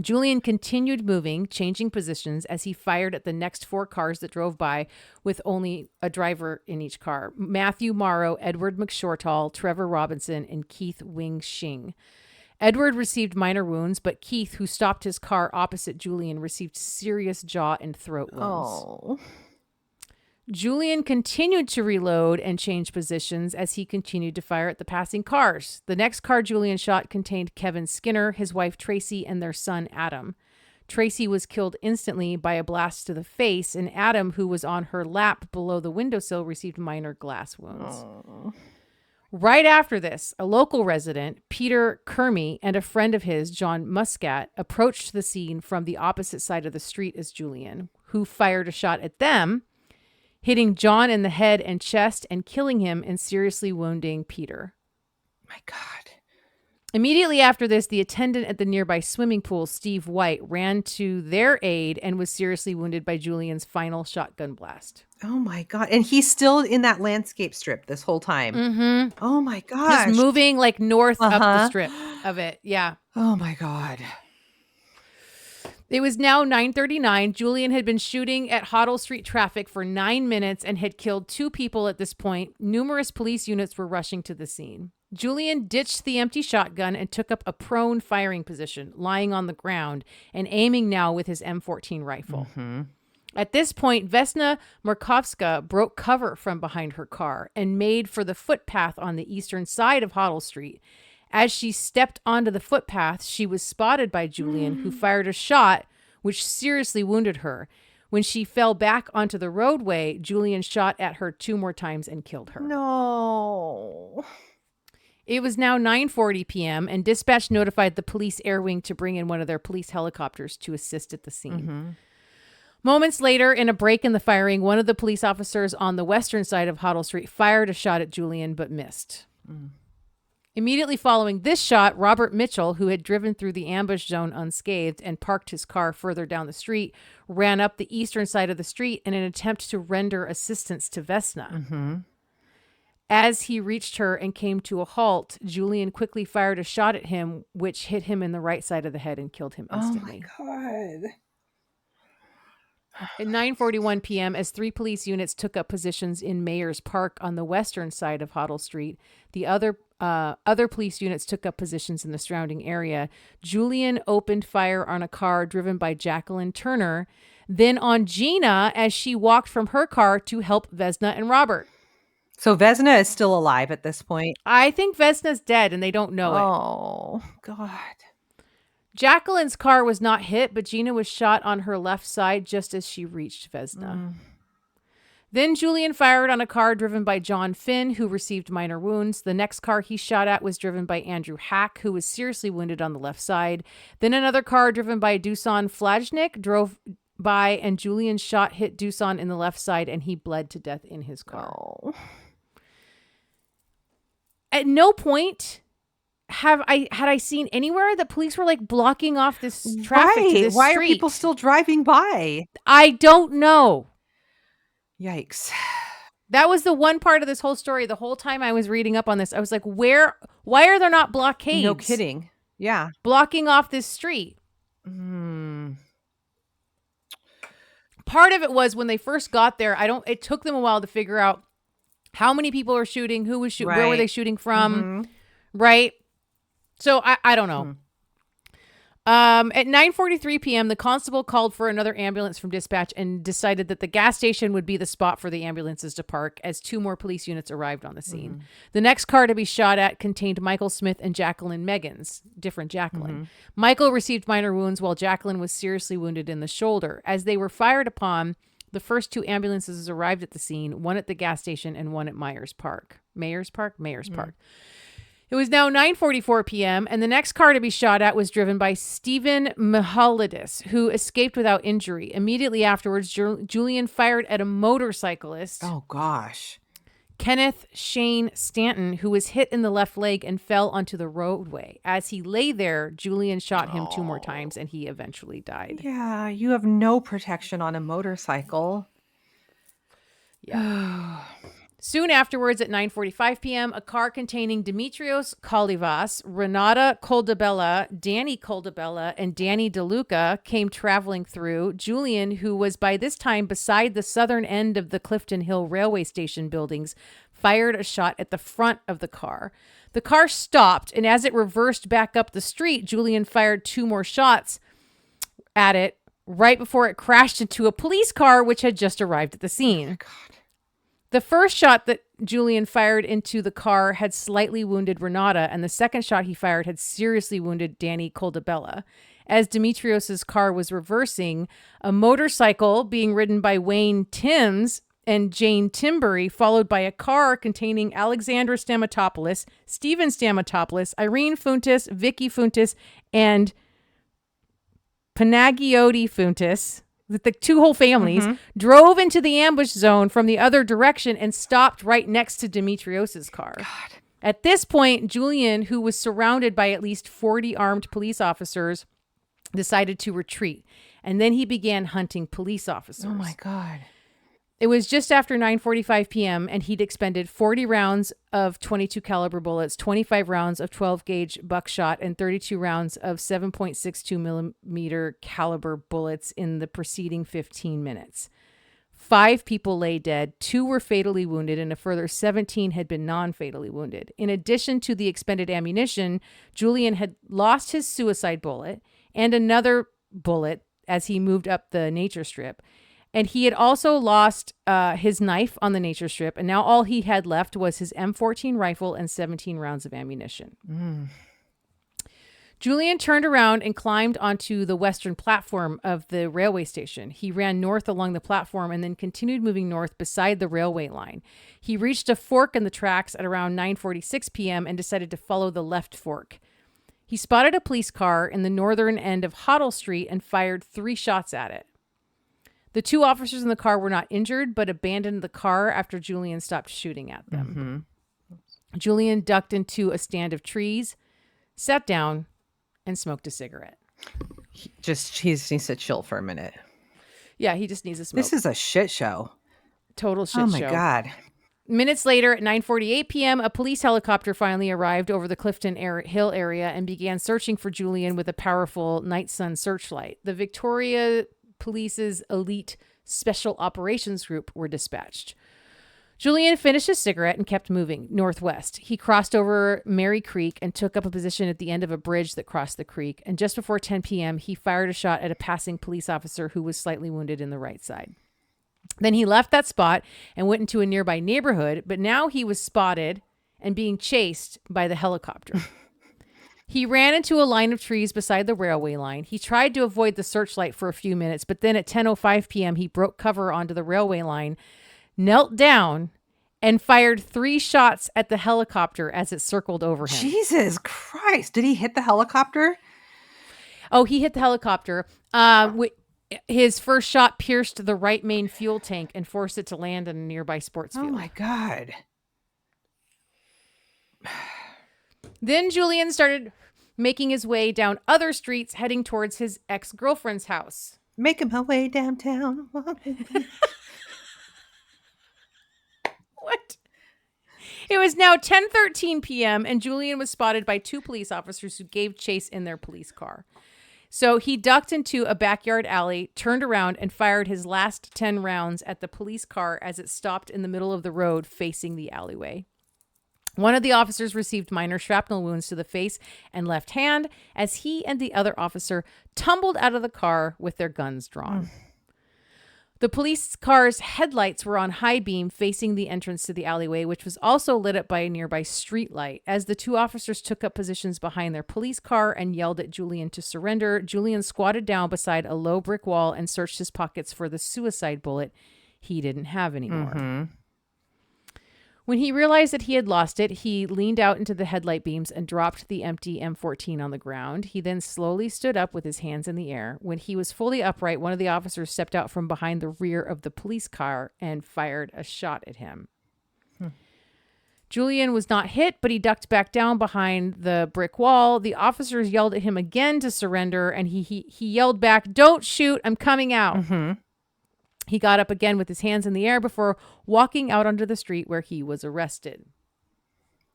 Speaker 2: Julian continued moving, changing positions as he fired at the next four cars that drove by with only a driver in each car. Matthew Morrow, Edward McShortall, Trevor Robinson, and Keith Wing Shing. Edward received minor wounds, but Keith, who stopped his car opposite Julian, received serious jaw and throat wounds.
Speaker 3: Oh.
Speaker 2: Julian continued to reload and change positions as he continued to fire at the passing cars. The next car Julian shot contained Kevin Skinner, his wife Tracy, and their son Adam. Tracy was killed instantly by a blast to the face, and Adam, who was on her lap below the windowsill, received minor glass wounds.
Speaker 3: Oh.
Speaker 2: Right after this, a local resident, Peter Kermy, and a friend of his, John Muscat, approached the scene from the opposite side of the street as Julian, who fired a shot at them, hitting John in the head and chest and killing him and seriously wounding Peter.
Speaker 3: My God.
Speaker 2: Immediately after this, the attendant at the nearby swimming pool, Steve White, ran to their aid and was seriously wounded by Julian's final shotgun blast.
Speaker 3: Oh my God. And he's still in that landscape strip this whole time.
Speaker 2: Mm-hmm.
Speaker 3: Oh my gosh.
Speaker 2: He's moving like north up the strip of it. Yeah.
Speaker 3: Oh my God.
Speaker 2: It was now 9:39. Julian had been shooting at Hoddle Street traffic for 9 minutes and had killed 2 people at this point. Numerous police units were rushing to the scene. Julian ditched the empty shotgun and took up a prone firing position, lying on the ground and aiming now with his M14 rifle. At this point, Vesna Markovska broke cover from behind her car and made for the footpath on the eastern side of Hoddle Street. As she stepped onto the footpath, she was spotted by Julian, who fired a shot which seriously wounded her. When she fell back onto the roadway, Julian shot at her 2 more times and killed her.
Speaker 3: No.
Speaker 2: It was now 9:40 p.m. and dispatch notified the police air wing to bring in one of their police helicopters to assist at the scene. Moments later, in a break in the firing, one of the police officers on the western side of Hoddle Street fired a shot at Julian but missed. Immediately following this shot, Robert Mitchell, who had driven through the ambush zone unscathed and parked his car further down the street, ran up the eastern side of the street in an attempt to render assistance to Vesna. As he reached her and came to a halt, Julian quickly fired a shot at him, which hit him in the right side of the head and killed him instantly.
Speaker 3: Oh my God.
Speaker 2: At 9:41 p.m., as 3 police units took up positions in Mayor's Park on the western side of Hoddle Street, the other police units took up positions in the surrounding area. Julian opened fire on a car driven by Jacqueline Turner, then on Gina as she walked from her car to help Vesna and Robert.
Speaker 3: So Vesna is still alive at this point?
Speaker 2: I think Vesna's dead and they don't know it.
Speaker 3: Oh, God.
Speaker 2: Jacqueline's car was not hit, but Gina was shot on her left side just as she reached Vesna. Then Julian fired on a car driven by John Finn, who received minor wounds. The next car he shot at was driven by Andrew Hack, who was seriously wounded on the left side. Then another car driven by Dusan Flajnik drove by, and Julian's shot hit Dusan in the left side, and he bled to death in his car.
Speaker 3: Oh.
Speaker 2: At no point had I seen anywhere that police were like blocking off this traffic to this
Speaker 3: Why
Speaker 2: street.
Speaker 3: are people still driving by?
Speaker 2: I don't know.
Speaker 3: Yikes.
Speaker 2: That was the one part of this whole story. The whole time I was reading up on this, I was like, why are there not blockades?
Speaker 3: No kidding. Yeah.
Speaker 2: Blocking off this street. Part of it was when they first got there, it took them a while to figure out how many people were shooting, who was shooting, where were they shooting from, right? So I don't know. At 9:43 p.m., the constable called for another ambulance from dispatch and decided that the gas station would be the spot for the ambulances to park as 2 more police units arrived on the scene. The next car to be shot at contained Michael Smith and Jacqueline Meggins, different Jacqueline. Michael received minor wounds while Jacqueline was seriously wounded in the shoulder. As they were fired upon, the first 2 ambulances arrived at the scene, one at the gas station and one at Mayor's Park. It was now 9:44 p.m., and the next car to be shot at was driven by Stephen Mihalidis, who escaped without injury. Immediately afterwards, Julian fired at a motorcyclist,
Speaker 3: Oh, gosh.
Speaker 2: Kenneth Shane Stanton, who was hit in the left leg and fell onto the roadway. As he lay there, Julian shot him 2 more times, and he eventually died.
Speaker 3: Yeah, you have no protection on a motorcycle.
Speaker 2: Yeah. Soon afterwards, at 9:45 p.m., a car containing Dimitrios Kalivas, Renata Coldabella, Danny Coldabella, and Danny DeLuca came traveling through. Julian, who was by this time beside the southern end of the Clifton Hill railway station buildings, fired a shot at the front of the car. The car stopped, and as it reversed back up the street, Julian fired 2 more shots at it right before it crashed into a police car, which had just arrived at the scene. The first shot that Julian fired into the car had slightly wounded Renata, and the second shot he fired had seriously wounded Danny Coldabella. As Dimitrios's car was reversing, a motorcycle being ridden by Wayne Timms and Jane Timbury, followed by a car containing Alexandra Stamatopoulos, Stephen Stamatopoulos, Irene Funtis, Vicky Funtis, and Panagioti Funtis, the 2 whole families, drove into the ambush zone from the other direction and stopped right next to Dimitrios's car.
Speaker 3: God.
Speaker 2: At this point, Julian, who was surrounded by at least 40 armed police officers, decided to retreat. And then he began hunting police officers.
Speaker 3: Oh, my God.
Speaker 2: It was just after 9:45 p.m. and he'd expended 40 rounds of 22 caliber bullets, 25 rounds of 12 gauge buckshot, and 32 rounds of 7.62 millimeter caliber bullets in the preceding 15 minutes. 5 people lay dead, 2 were fatally wounded, and a further 17 had been non-fatally wounded. In addition to the expended ammunition, Julian had lost his suicide bullet and another bullet as he moved up the nature strip. And he had also lost his knife on the nature strip. And now all he had left was his M14 rifle and 17 rounds of ammunition. Julian turned around and climbed onto the western platform of the railway station. He ran north along the platform and then continued moving north beside the railway line. He reached a fork in the tracks at around 9:46 p.m. and decided to follow the left fork. He spotted a police car in the northern end of Hoddle Street and fired 3 shots at it. The 2 officers in the car were not injured, but abandoned the car after Julian stopped shooting at them. Julian ducked into a stand of trees, sat down, and smoked a cigarette.
Speaker 3: He needs to chill for a minute.
Speaker 2: Yeah, he just needs a smoke.
Speaker 3: This is a shit show.
Speaker 2: Total shit show.
Speaker 3: Oh my God.
Speaker 2: Minutes later, at 9:48 p.m., a police helicopter finally arrived over the Clifton Hill area and began searching for Julian with a powerful night sun searchlight. The Victoria Police's elite special operations group were dispatched. Julian finished his cigarette and kept moving northwest. He crossed over Mary Creek and took up a position at the end of a bridge that crossed the creek. And just before 10 p.m., he fired a shot at a passing police officer who was slightly wounded in the right side. Then he left that spot and went into a nearby neighborhood, but now he was spotted and being chased by the helicopter. He ran into a line of trees beside the railway line. He tried to avoid the searchlight for a few minutes, but then at 10:05 p.m., he broke cover onto the railway line, knelt down, and fired 3 shots at the helicopter as it circled over him.
Speaker 3: Jesus Christ. Did he hit the helicopter?
Speaker 2: Oh, he hit the helicopter. His first shot pierced the right main fuel tank and forced it to land in a nearby sports field.
Speaker 3: Oh my God.
Speaker 2: Then Julian started making his way down other streets, heading towards his ex-girlfriend's house.
Speaker 3: Making my way downtown.
Speaker 2: What? It was now 10:13 p.m. and Julian was spotted by 2 police officers who gave chase in their police car. So he ducked into a backyard alley, turned around, and fired his last 10 rounds at the police car as it stopped in the middle of the road facing the alleyway. One of the officers received minor shrapnel wounds to the face and left hand as he and the other officer tumbled out of the car with their guns drawn. The police car's headlights were on high beam facing the entrance to the alleyway, which was also lit up by a nearby street light. As the 2 officers took up positions behind their police car and yelled at Julian to surrender, Julian squatted down beside a low brick wall and searched his pockets for the suicide bullet he didn't have anymore. When he realized that he had lost it, he leaned out into the headlight beams and dropped the empty M14 on the ground. He then slowly stood up with his hands in the air. When he was fully upright, one of the officers stepped out from behind the rear of the police car and fired a shot at him. Julian was not hit, but he ducked back down behind the brick wall. The officers yelled at him again to surrender, and he yelled back, "Don't shoot, I'm coming out." He got up again with his hands in the air before walking out onto the street where he was arrested.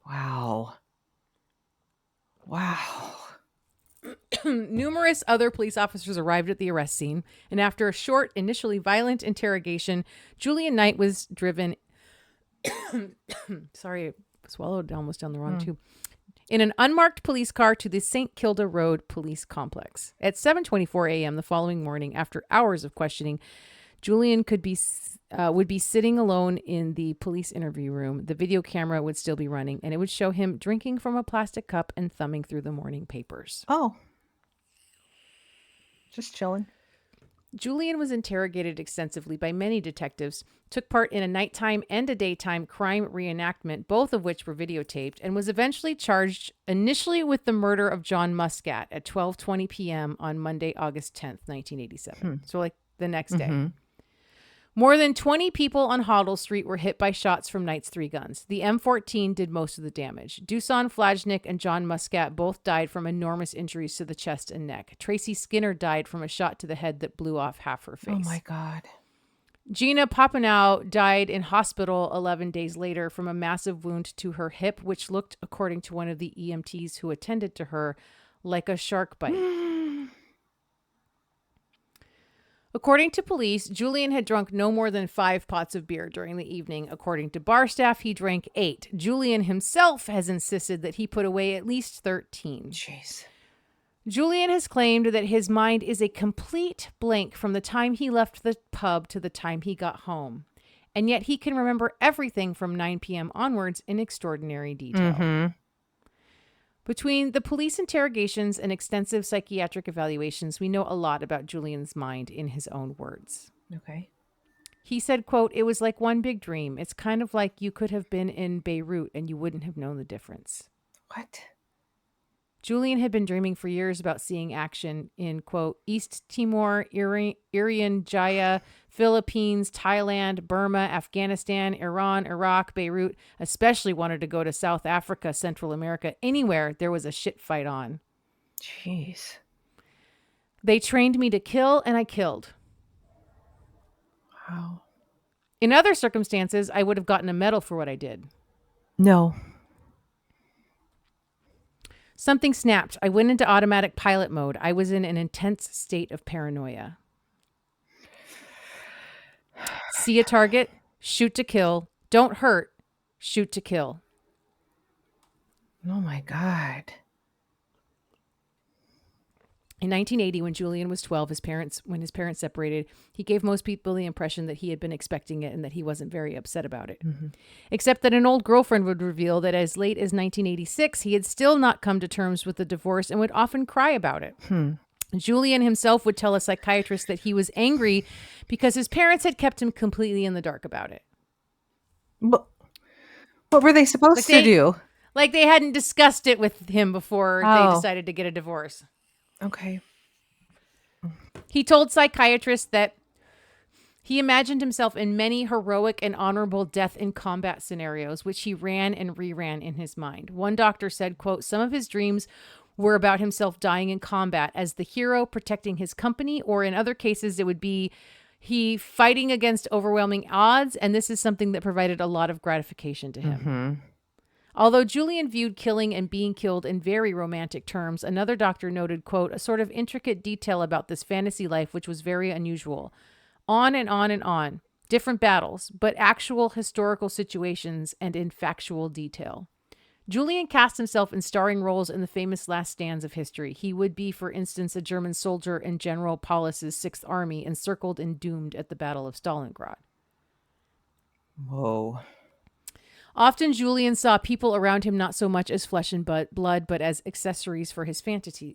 Speaker 3: Wow.
Speaker 2: Numerous other police officers arrived at the arrest scene, and after a short, initially violent interrogation, Julian Knight was driven... Sorry, I swallowed almost down the wrong tube. In an unmarked police car to the St. Kilda Road Police Complex. At 7:24 a.m. the following morning, after hours of questioning, Julian would be sitting alone in the police interview room. The video camera would still be running, and it would show him drinking from a plastic cup and thumbing through the morning papers.
Speaker 3: Oh. Just chilling.
Speaker 2: Julian was interrogated extensively by many detectives, took part in a nighttime and a daytime crime reenactment, both of which were videotaped, and was eventually charged initially with the murder of John Muscat at 12:20 p.m. on Monday, August 10th, 1987. So like the next day. More than 20 people on Hoddle Street were hit by shots from Knight's 3 guns. The M14 did most of the damage. Dusan Flajnik and John Muscat both died from enormous injuries to the chest and neck. Tracy Skinner died from a shot to the head that blew off half her face.
Speaker 3: Oh my God.
Speaker 2: Gina Papineau died in hospital 11 days later from a massive wound to her hip, which looked, according to one of the EMTs who attended to her, like a shark bite. According to police, Julian had drunk no more than 5 pots of beer during the evening. According to bar staff, he drank 8. Julian himself has insisted that he put away at least 13.
Speaker 3: Jeez.
Speaker 2: Julian has claimed that his mind is a complete blank from the time he left the pub to the time he got home. And yet he can remember everything from 9 p.m. onwards in extraordinary detail. Between the police interrogations and extensive psychiatric evaluations, we know a lot about Julian's mind in his own words.
Speaker 3: Okay.
Speaker 2: He said, quote, "It was like one big dream. It's kind of like you could have been in Beirut and you wouldn't have known the difference."
Speaker 3: What?
Speaker 2: Julian had been dreaming for years about seeing action in, quote, East Timor, Irian Jaya, Philippines, Thailand, Burma, Afghanistan, Iran, Iraq, Beirut. Especially wanted to go to South Africa, Central America, anywhere there was a shit fight on.
Speaker 3: Jeez.
Speaker 2: They trained me to kill, and I killed.
Speaker 3: Wow.
Speaker 2: In other circumstances, I would have gotten a medal for what I did.
Speaker 3: No.
Speaker 2: Something snapped. I went into automatic pilot mode. I was in an intense state of paranoia. See a target, shoot to kill. Don't hurt, shoot to kill.
Speaker 3: Oh my God.
Speaker 2: In 1980, when Julian was 12, when his parents separated, he gave most people the impression that he had been expecting it and that he wasn't very upset about it. Mm-hmm. Except that an old girlfriend would reveal that as late as 1986, he had still not come to terms with the divorce and would often cry about it. Julian himself would tell a psychiatrist that he was angry because his parents had kept him completely in the dark about it.
Speaker 3: But what were they supposed to do?
Speaker 2: Like they hadn't discussed it with him before they decided to get a divorce.
Speaker 3: Okay.
Speaker 2: He told psychiatrists that he imagined himself in many heroic and honorable death in combat scenarios, which he ran and reran in his mind. One doctor said, quote, some of his dreams were about himself dying in combat as the hero protecting his company, or in other cases, it would be he fighting against overwhelming odds, and this is something that provided a lot of gratification to him. Mm-hmm. Although Julian viewed killing and being killed in very romantic terms, another doctor noted, quote, a sort of intricate detail about this fantasy life which was very unusual. On and on and on. Different battles, but actual historical situations and in factual detail. Julian cast himself in starring roles in the famous last stands of history. He would be, for instance, a German soldier in General Paulus's 6th Army, encircled and doomed at the Battle of Stalingrad.
Speaker 3: Whoa.
Speaker 2: Often Julian saw people around him not so much as flesh and blood, but as accessories for his fantasies.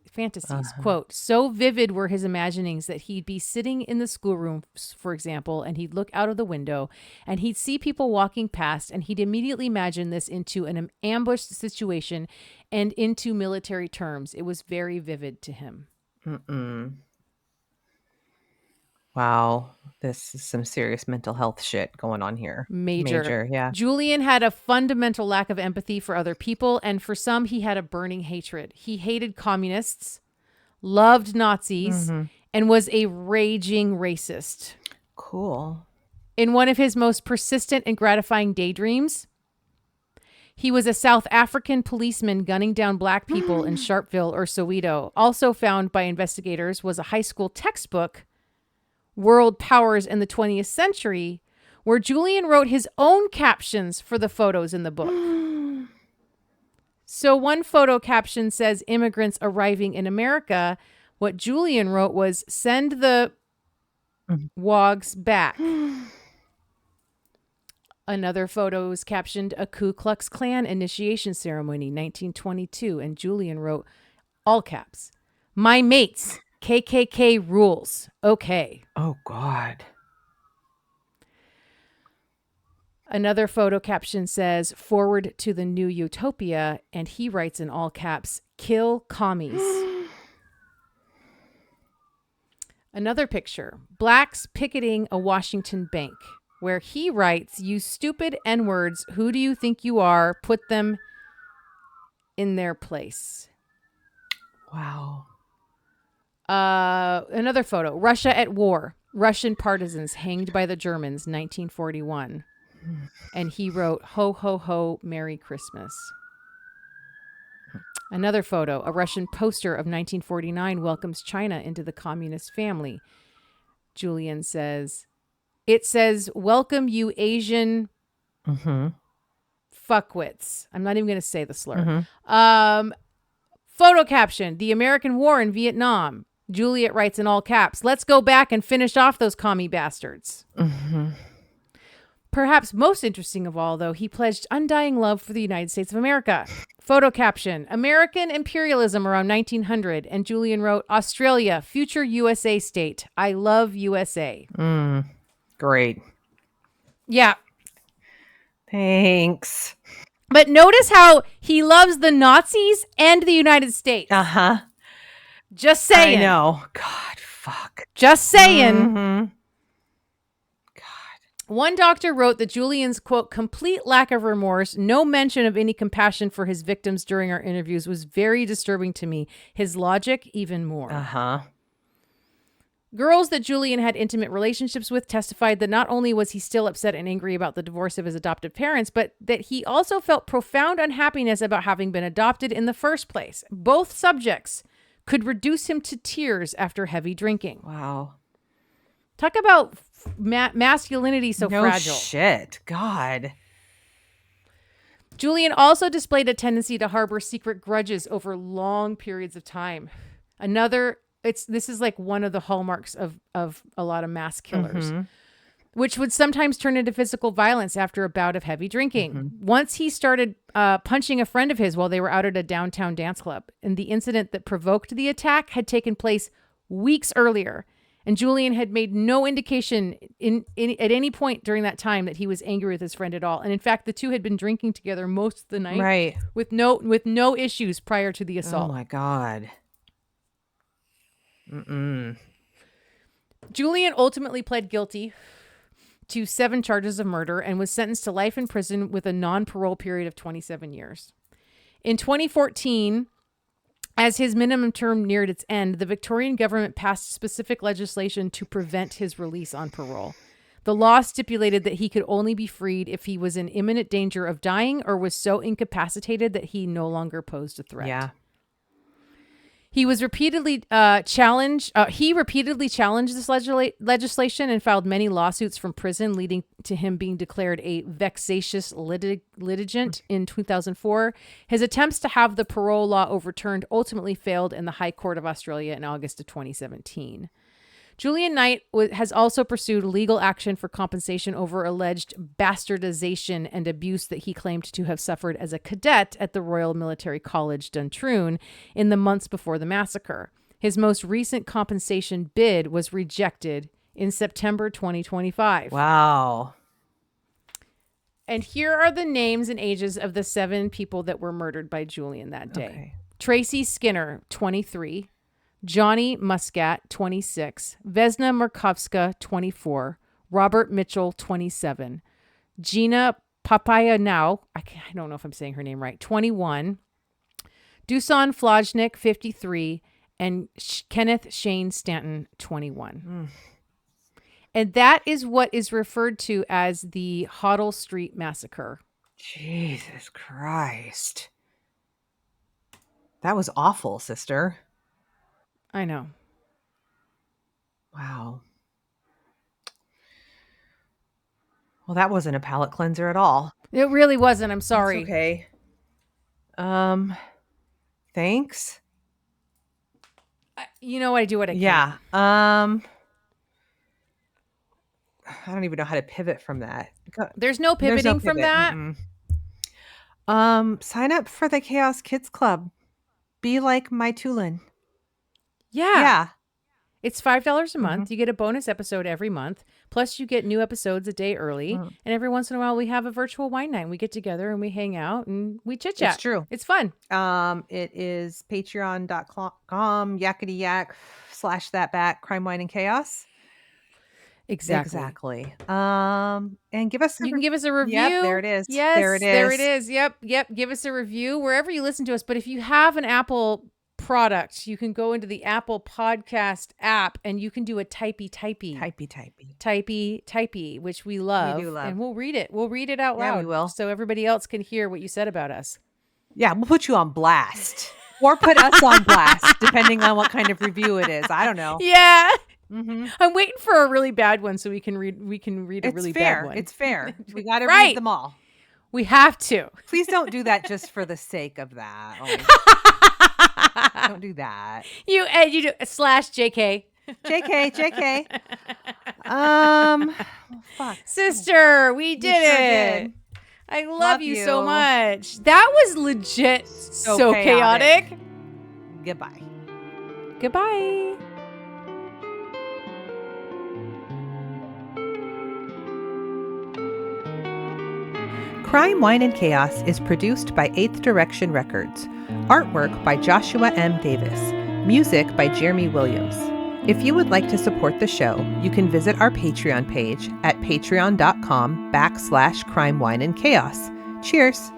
Speaker 2: Quote, so vivid were his imaginings that he'd be sitting in the schoolroom, for example, and he'd look out of the window and he'd see people walking past, and he'd immediately imagine this into an ambushed situation and into military terms. It was very vivid to him.
Speaker 3: Wow, this is some serious mental health shit going on here.
Speaker 2: Major,
Speaker 3: yeah.
Speaker 2: Julian had a fundamental lack of empathy for other people, and for some, he had a burning hatred. He hated communists, loved Nazis, and was a raging racist.
Speaker 3: Cool.
Speaker 2: In one of his most persistent and gratifying daydreams, he was a South African policeman gunning down black people in Sharpeville or Soweto. Also found by investigators was a high school textbook, World Powers in the 20th Century, where Julian wrote his own captions for the photos in the book. So one photo caption says immigrants arriving in America. What Julian wrote was send the wogs back. Another photo is captioned a Ku Klux Klan initiation ceremony, 1922. And Julian wrote, all caps, my mates, KKK rules. Okay.
Speaker 3: Oh, God.
Speaker 2: Another photo caption says, forward to the new utopia. And he writes in all caps, kill commies. Another picture, blacks picketing a Washington bank, where he writes, you stupid N-words, who do you think you are? Put them in their place.
Speaker 3: Wow.
Speaker 2: Another photo, Russia at war, Russian partisans hanged by the Germans, 1941. And he wrote, ho, ho, ho, Merry Christmas. Another photo, a Russian poster of 1949 welcomes China into the communist family. Julian says, it says, welcome you Asian fuckwits. I'm not even going to say the slur. Photo caption, the American war in Vietnam. Juliet writes in all caps, let's go back and finish off those commie bastards. Perhaps most interesting of all, though, he pledged undying love for the United States of America. Photo caption, American imperialism around 1900. And Julian wrote, Australia, future USA state. I love USA.
Speaker 3: Great.
Speaker 2: Yeah.
Speaker 3: Thanks.
Speaker 2: But notice how he loves the Nazis and the United States.
Speaker 3: Uh-huh.
Speaker 2: Just saying.
Speaker 3: I know. God, fuck.
Speaker 2: Just saying.
Speaker 3: Mm-hmm.
Speaker 2: One doctor wrote that Julian's, quote, complete lack of remorse, no mention of any compassion for his victims during our interviews was very disturbing to me. His logic, even more.
Speaker 3: Uh-huh.
Speaker 2: Girls that Julian had intimate relationships with testified that not only was he still upset and angry about the divorce of his adoptive parents, but that he also felt profound unhappiness about having been adopted in the first place. Both subjects could reduce him to tears after heavy drinking.
Speaker 3: Wow.
Speaker 2: Talk about masculinity so fragile.
Speaker 3: Shit. God.
Speaker 2: Julian also displayed a tendency to harbor secret grudges over long periods of time. This is like one of the hallmarks of a lot of mass killers, which would sometimes turn into physical violence after a bout of heavy drinking. Once he started punching a friend of his while they were out at a downtown dance club, and the incident that provoked the attack had taken place weeks earlier. And Julian had made no indication at any point during that time that he was angry with his friend at all. And in fact, the two had been drinking together most of the night,
Speaker 3: right,
Speaker 2: with no issues prior to the assault.
Speaker 3: Oh my God. Mm-mm.
Speaker 2: Julian ultimately pled guilty to 7 charges of murder and was sentenced to life in prison with a non-parole period of 27 years. In 2014, as his minimum term neared its end, the Victorian government passed specific legislation to prevent his release on parole. The law stipulated that he could only be freed if he was in imminent danger of dying or was so incapacitated that he no longer posed a threat.
Speaker 3: Yeah.
Speaker 2: He was repeatedly challenged. He repeatedly challenged this legislation and filed many lawsuits from prison, leading to him being declared a vexatious litigant in 2004. His attempts to have the parole law overturned ultimately failed in the High Court of Australia in August of 2017. Julian Knight has also pursued legal action for compensation over alleged bastardization and abuse that he claimed to have suffered as a cadet at the Royal Military College, Duntroon, in the months before the massacre. His most recent compensation bid was rejected in September 2025.
Speaker 3: Wow.
Speaker 2: And here are the names and ages of the 7 people that were murdered by Julian that day.
Speaker 3: Okay.
Speaker 2: Tracy Skinner, 23. Johnny Muscat, 26. Vesna Markovska, 24. Robert Mitchell, 27. Gina Papayanau, I don't know if I'm saying her name right, 21. Dusan Flajnik, 53. And Kenneth Shane Stanton, 21. And that is what is referred to as the Hoddle Street Massacre.
Speaker 3: Jesus Christ. That was awful, sister.
Speaker 2: I know.
Speaker 3: Wow. Well, that wasn't a palate cleanser at all.
Speaker 2: It really wasn't. I'm sorry.
Speaker 3: It's okay. Thanks.
Speaker 2: You know, I do what I can.
Speaker 3: Yeah. I don't even know how to pivot from that.
Speaker 2: There's no pivoting from that.
Speaker 3: Sign up for the Chaos Kids Club. Be like my Tulin.
Speaker 2: Yeah. It's $5 a month. You get a bonus episode every month. Plus, you get new episodes a day early. And every once in a while, we have a virtual wine night. We get together and we hang out and we chit chat.
Speaker 3: It's true.
Speaker 2: It's fun.
Speaker 3: It is patreon.com yakety/thatbat crime, wine, and chaos. Exactly. And give us.
Speaker 2: You can give us a review.
Speaker 3: Yep, there it is.
Speaker 2: Yes,
Speaker 3: there it is.
Speaker 2: There it is. Yep. Give us a review wherever you listen to us. But if you have an Apple product, you can go into the Apple Podcast app and you can do a typey, which we love.
Speaker 3: We do love.
Speaker 2: And we'll read it. We'll read it out loud.
Speaker 3: Yeah, we will.
Speaker 2: So everybody else can hear what you said about us.
Speaker 3: Yeah, we'll put you on blast. Or put us on blast, depending on what kind of review it is. I don't know.
Speaker 2: Yeah. I'm waiting for a really bad one so we can read a really bad one.
Speaker 3: It's fair. We got to read them all.
Speaker 2: We have to.
Speaker 3: Please don't do that just for the sake of that. Don't do that.
Speaker 2: You do /JK.
Speaker 3: JK. Fuck.
Speaker 2: Sister, we did it. Did. I love you so much. That was legit so chaotic.
Speaker 3: Goodbye. Crime, Wine, and Chaos is produced by 8th Direction Records. Artwork by Joshua M. Davis. Music by Jeremy Williams. If you would like to support the show, you can visit our Patreon page at patreon.com/Crime, Wine, and Chaos. Cheers!